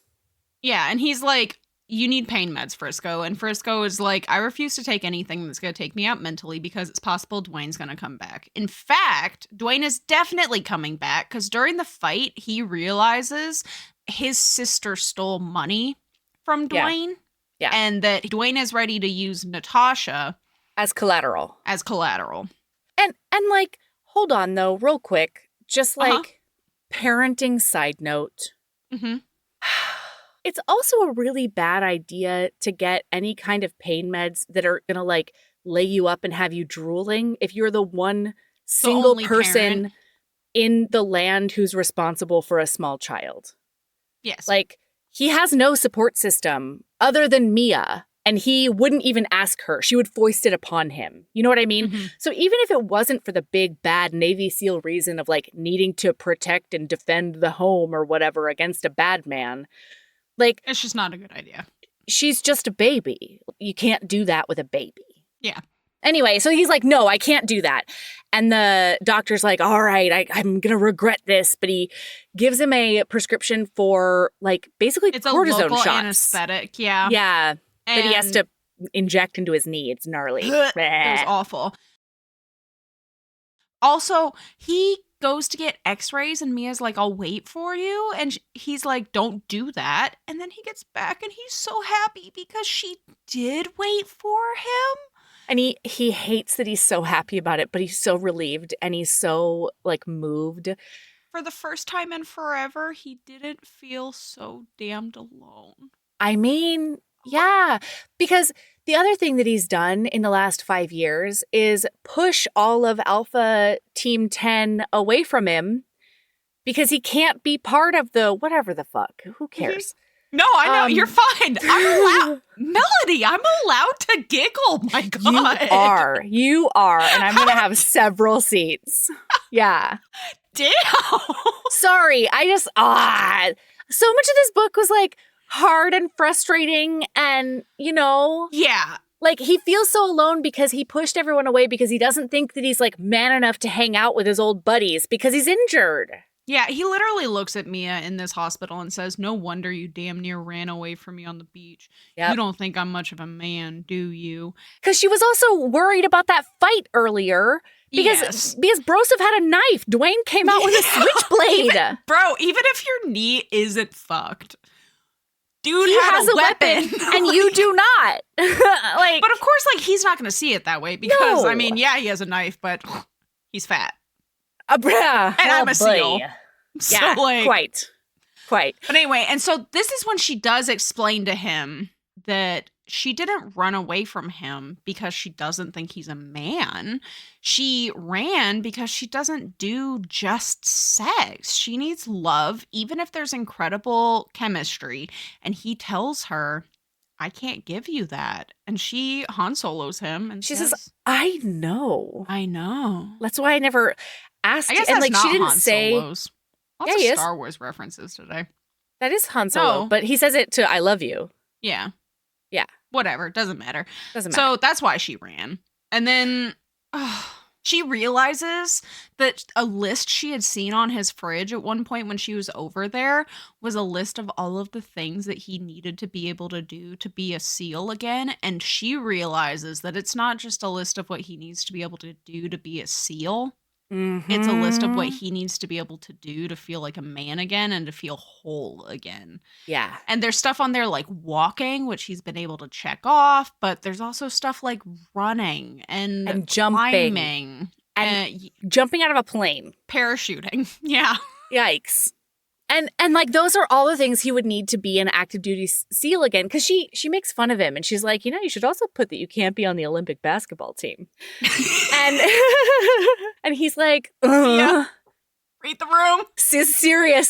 Yeah, and he's like, you need pain meds, Frisco. And Frisco is like, I refuse to take anything that's going to take me out mentally because it's possible Dwayne's going to come back. In fact, Dwayne is definitely coming back because during the fight, he realizes his sister stole money from Dwayne. Yeah. And that Dwayne is ready to use Natasha as collateral. And like, hold on though, real quick. Just like parenting side note. Mm-hmm. It's also a really bad idea to get any kind of pain meds that are going to like lay you up and have you drooling if you're the one single person parent in the land who's responsible for a small child. Yes. Like, he has no support system other than Mia, and he wouldn't even ask her. She would foist it upon him. You know what I mean? Mm-hmm. So even if it wasn't for the big, bad Navy SEAL reason of like needing to protect and defend the home or whatever against a bad man, like, it's just not a good idea. She's just a baby. You can't do that with a baby. Yeah. Anyway, so he's like, no, I can't do that. And the doctor's like, all right, I'm going to regret this. But he gives him a prescription for like basically it's cortisone a local shots. anesthetic. Yeah. Yeah. And that he has to inject into his knee. It's gnarly. It was awful. Also, he goes to get x-rays and Mia's like, I'll wait for you. And he's like, don't do that. And then he gets back and he's so happy because she did wait for him. And he hates that he's so happy about it, but he's so relieved and he's so like moved. For the first time in forever, he didn't feel so damned alone. I mean, yeah, because the other thing that he's done in the last 5 years is push all of Alpha Team 10 away from him because he can't be part of the whatever the fuck. Who cares? No, I know. You're fine. I'm allowed. Melody, I'm allowed to giggle. My God. You are. And I'm going to have several seats. Yeah. Damn. Sorry. I just, so much of this book was like hard and frustrating and, you know. Yeah. Like, he feels so alone because he pushed everyone away because he doesn't think that he's like man enough to hang out with his old buddies because he's injured. Yeah, he literally looks at Mia in this hospital and says, no wonder you damn near ran away from me on the beach. Yep. You don't think I'm much of a man, do you? Because she was also worried about that fight earlier. Because Broseph had a knife. Dwayne came out with a switchblade. Even if your knee isn't fucked, dude he has a weapon. And you do not. But of course, like, he's not going to see it that way because, I mean, yeah, he has a knife, but he's fat. And I'm a SEAL. So, yeah, like, quite. But anyway, and so this is when she does explain to him that she didn't run away from him because she doesn't think he's a man. She ran because she doesn't do just sex. She needs love, even if there's incredible chemistry. And he tells her, I can't give you that. And she Han Solos him and she says, I know. I know. That's why I never asked. I guess and that's like not she didn't Han say Solos. Lots Yeah, he of is. Star Wars references today. That is Han Solo, No. but he says it to I love you. Yeah. Yeah. Whatever. Doesn't matter. Doesn't matter. So that's why she ran. And then she realizes that a list she had seen on his fridge at one point when she was over there was a list of all of the things that he needed to be able to do to be a SEAL again. And she realizes that it's not just a list of what he needs to be able to do to be a SEAL. It's a list of what he needs to be able to do to feel like a man again and to feel whole again. Yeah. And there's stuff on there like walking, which he's been able to check off, but there's also stuff like running and jumping. climbing And jumping out of a plane. parachuting. Yeah. Yikes. And like those are all the things he would need to be an active duty SEAL again. Because she makes fun of him and she's like, you should also put that you can't be on the Olympic basketball team. and and he's like, Yeah. Read the room. This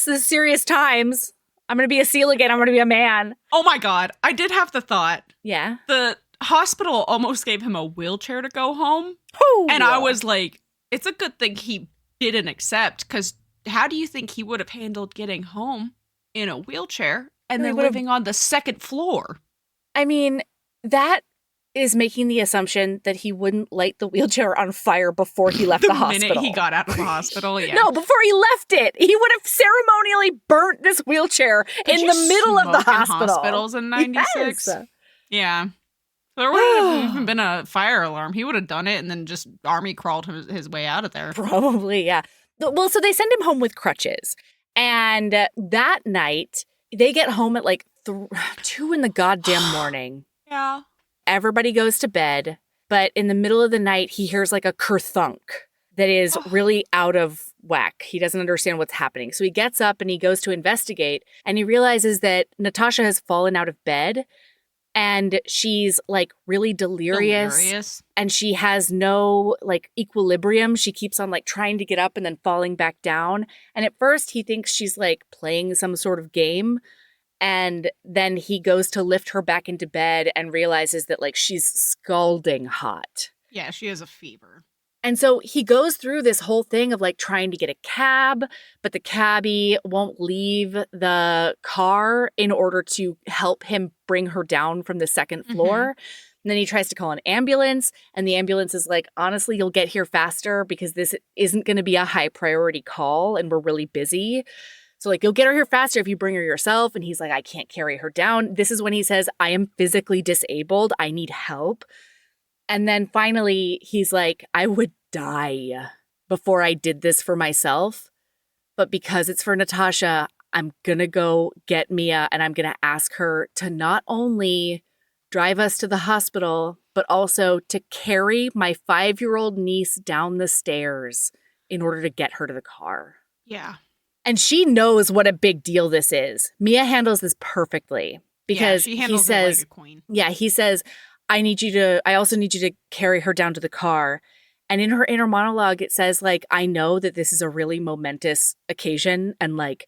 is serious times. I'm gonna be a SEAL again. I'm gonna be a man. Oh my God. I did have the thought. Yeah. The hospital almost gave him a wheelchair to go home. Ooh. And I was like, it's a good thing he didn't accept, because how do you think he would have handled getting home in a wheelchair and then living on the second floor? I mean, that is making the assumption that he wouldn't light the wheelchair on fire before he left the hospital. The minute he got out of the hospital, yeah. No, before he left it. He would have ceremonially burnt this wheelchair in the middle of the hospital. Hospitals in 96? Yes. Yeah. There wouldn't have even been a fire alarm. He would have done it and then just army crawled his way out of there. Probably, yeah. Well, so they send him home with crutches. And that night, they get home at like 2 in the goddamn morning. Yeah. Everybody goes to bed. But in the middle of the night, he hears like a kerthunk that is really out of whack. He doesn't understand what's happening. So he gets up and he goes to investigate. And he realizes that Natasha has fallen out of bed. And she's like really delirious. And she has no like equilibrium. She keeps on like trying to get up and then falling back down. And at first he thinks she's like playing some sort of game. And then he goes to lift her back into bed and realizes that like she's scalding hot. Yeah, she has a fever. And so he goes through this whole thing of like trying to get a cab, but the cabbie won't leave the car in order to help him bring her down from the second floor. And then he tries to call an ambulance, and the ambulance is like, honestly, you'll get here faster because this isn't going to be a high priority call and we're really busy. So like, you'll get her here faster if you bring her yourself. And he's like, I can't carry her down. This is when he says, I am physically disabled. I need help. And then finally, he's like, I would die before I did this for myself. But because it's for Natasha, I'm going to go get Mia and I'm going to ask her to not only drive us to the hospital, but also to carry my 5-year-old niece down the stairs in order to get her to the car. Yeah. And she knows what a big deal this is. Mia handles this perfectly because she handles he says, it like a queen. Yeah, he says, I also need you to carry her down to the car. And in her inner monologue, it says, like, I know that this is a really momentous occasion. And, like,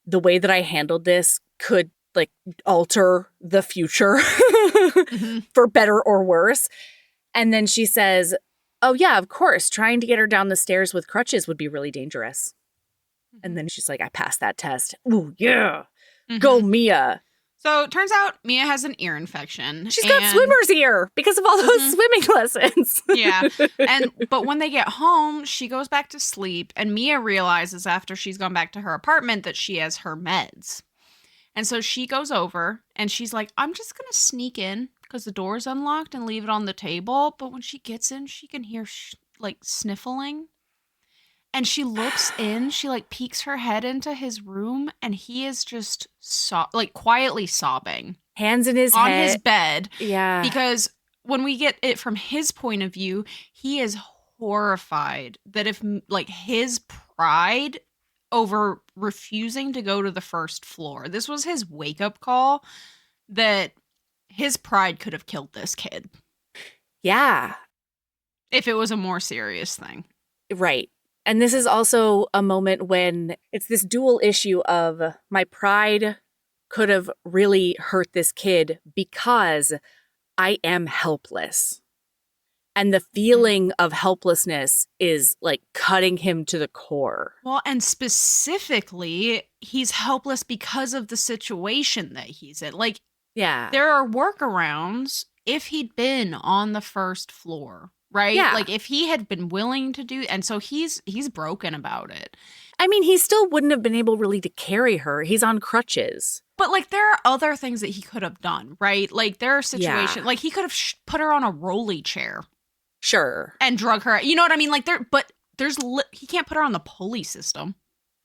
the way that I handled this could, like, alter the future for better or worse. And then she says, oh, yeah, of course. Trying to get her down the stairs with crutches would be really dangerous. And then she's like, I passed that test. Ooh, yeah. Go, Mia. So it turns out Mia has an ear infection. She's got swimmer's ear because of all those swimming lessons. Yeah. But when they get home, she goes back to sleep, and Mia realizes after she's gone back to her apartment that she has her meds. And so she goes over and she's like, I'm just going to sneak in because the door's unlocked and leave it on the table. But when she gets in, she can hear like sniffling. And she looks in, she like peeks her head into his room, and he is just like quietly sobbing. Hands in his on head. his bed. Yeah. Because when we get it from his point of view, he is horrified that if like his pride over refusing to go to the first floor, this was his wake up call, that his pride could have killed this kid. Yeah. If it was a more serious thing. Right. And this is also a moment when it's this dual issue of my pride could have really hurt this kid because I am helpless. And the feeling of helplessness is like cutting him to the core. Well, and specifically, he's helpless because of the situation that he's in. Like, Yeah. there are workarounds if he'd been on the first floor, right? Yeah. Like, if he had been willing to do, and so he's broken about it. I mean, he still wouldn't have been able really to carry her. He's on crutches. But, like, there are other things that he could have done, right? Like, there are situations, Yeah. like, he could have put her on a rolly chair. Sure. And drug her. You know what I mean? Like, he can't put her on the pulley system.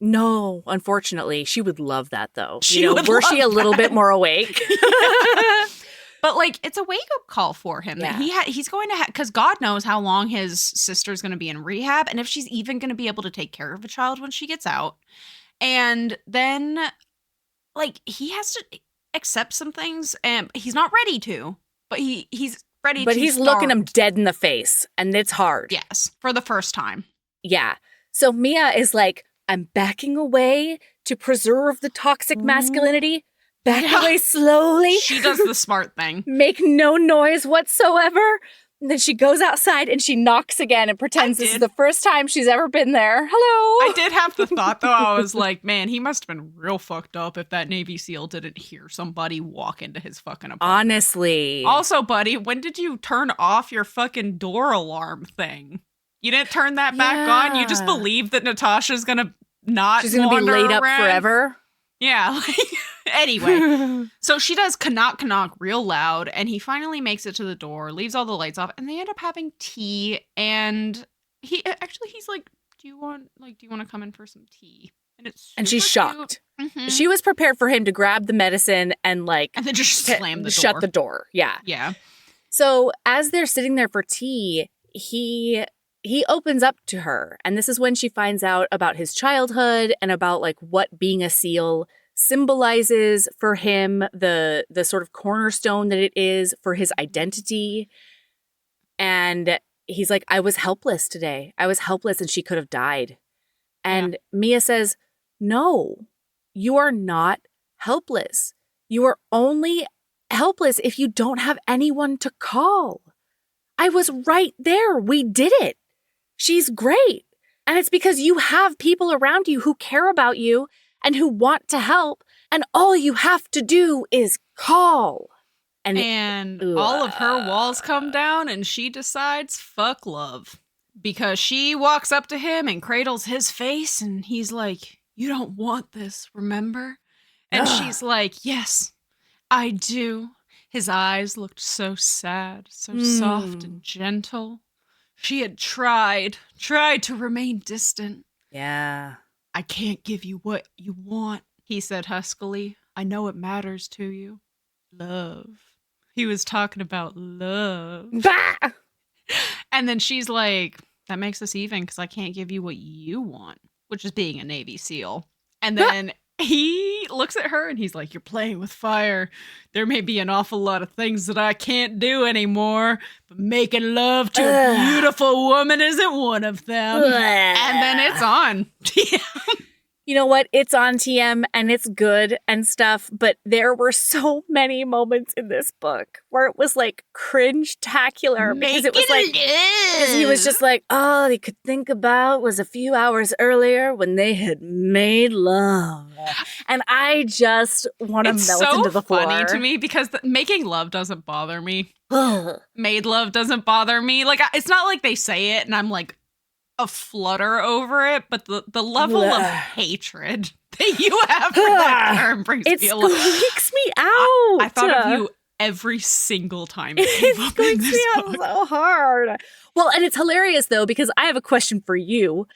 No, unfortunately. She would love that, though. She would were she a love little that. bit more awake? But, like, it's a wake-up call for him. Yeah. That he's going to because God knows how long his sister's going to be in rehab and if she's even going to be able to take care of a child when she gets out. And then, like, he has to accept some things, and he's not ready to, but he's ready But to he's looking him dead in the face, and it's hard. Yes, for the first time. Yeah. So Mia is like, I'm backing away to preserve the toxic masculinity. Back away slowly. She does the smart thing. Make no noise whatsoever. And then she goes outside and she knocks again and pretends this is the first time she's ever been there. Hello. I did have the thought, though. I was like, man, he must have been real fucked up if that Navy SEAL didn't hear somebody walk into his fucking apartment. Honestly. Also, buddy, when did you turn off your fucking door alarm thing? You didn't turn that back on? You just believe that Natasha's gonna not She's going to be laid up around? forever? Yeah. Anyway, so she does knock real loud, and he finally makes it to the door, leaves all the lights off, and they end up having tea. And he's like, "Do you want to come in for some tea?" And she's shocked. Mm-hmm. She was prepared for him to grab the medicine and then just slam the door. Shut the door. Yeah. Yeah. So as they're sitting there for tea, he opens up to her, and this is when she finds out about his childhood and about like what being a SEAL symbolizes for him, the sort of cornerstone that it is for his identity. And he's like, I was helpless today. I was helpless and she could have died. And Mia says, no, you are not helpless. You are only helpless if you don't have anyone to call. I was right there. We did it. She's great. And it's because you have people around you who care about you and who want to help, and all you have to do is call. And all of her walls come down, and she decides, fuck love. Because she walks up to him and cradles his face, and he's like, you don't want this, remember? And she's like, yes, I do. His eyes looked so sad, so soft and gentle. She had tried to remain distant. Yeah. I can't give you what you want, he said huskily. I know it matters to you. Love. He was talking about love. Bah! And then she's like, that makes us even because I can't give you what you want, which is being a Navy SEAL. And then he looks at her and he's like, you're playing with fire. There may be an awful lot of things that I can't do anymore, but making love to a beautiful woman isn't one of them. And then it's on. You know what? It's on TM and it's good and stuff, but there were so many moments in this book where it was like cringe-tacular because it was like, because he was just like, all he could think about was a few hours earlier when they had made love. And I just want to melt into the floor. It's so funny to me because making love doesn't bother me. Made love doesn't bother me. Like, it's not like they say it and I'm like, a flutter over it, but the level of hatred that you have for that term brings me a lot. It squeaks me out. I thought of you every single time it squeaks me out so hard. Well, and it's hilarious though, because I have a question for you.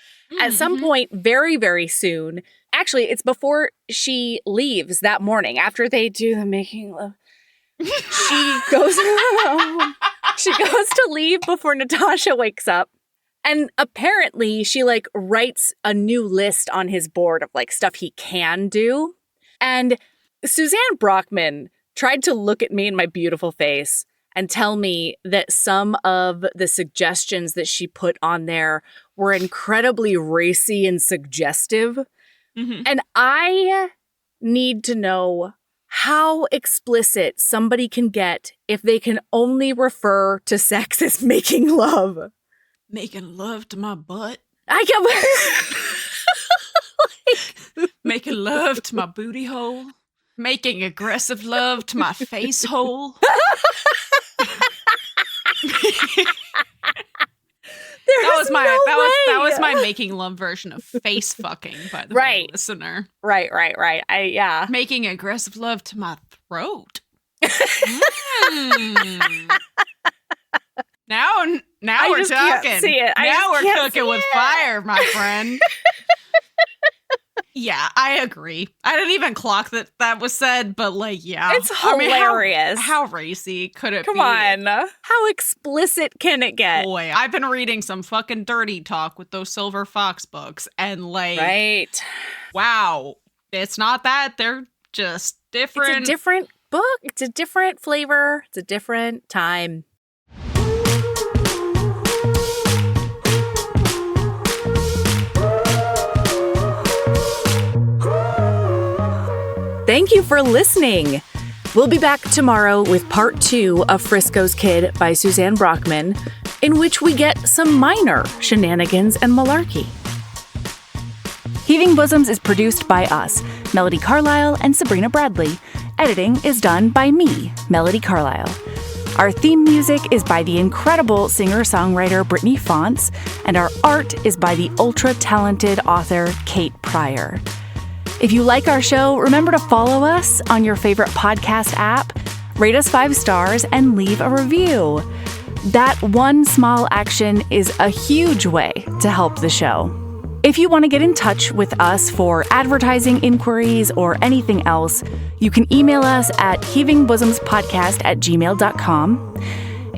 At some point very, very soon, actually, it's before she leaves that morning after they do the making love. She goes to leave before Natasha wakes up. And apparently she like writes a new list on his board of like stuff he can do. And Suzanne Brockman tried to look at me in my beautiful face and tell me that some of the suggestions that she put on there were incredibly racy and suggestive. And I need to know how explicit somebody can get if they can only refer to sex as making love. Making love to my butt. I can't. Making love to my booty hole. Making aggressive love to my face hole. That was my making love version of face fucking by the listener. Right. Yeah. Making aggressive love to my throat. Now we're talking. See it. Now we're cooking with fire, my friend. Yeah, I agree. I didn't even clock that was said, but yeah. It's hilarious. How racy could it be? Come on. How explicit can it get? Boy, I've been reading some fucking dirty talk with those Silver Fox books, and right. Wow. It's not that. They're just different. It's a different book. It's a different flavor. It's a different time. Thank you for listening. We'll be back tomorrow with part 2 of Frisco's Kid by Suzanne Brockman, in which we get some minor shenanigans and malarkey. Heaving Bosoms is produced by us, Melody Carlisle and Sabrina Bradley. Editing is done by me, Melody Carlisle. Our theme music is by the incredible singer-songwriter Brittany Fonts, and our art is by the ultra-talented author Kate Pryor. If you like our show, remember to follow us on your favorite podcast app, rate us 5 stars, and leave a review. That one small action is a huge way to help the show. If you want to get in touch with us for advertising inquiries or anything else, you can email us at heavingbosomspodcast@gmail.com.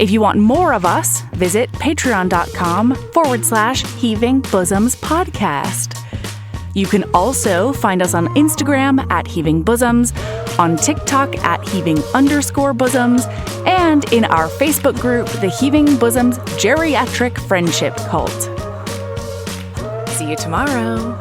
If you want more of us, visit patreon.com/heavingbosomspodcast. You can also find us on Instagram at Heaving Bosoms, on TikTok at Heaving_Bosoms, and in our Facebook group, the Heaving Bosoms Geriatric Friendship Cult. See you tomorrow.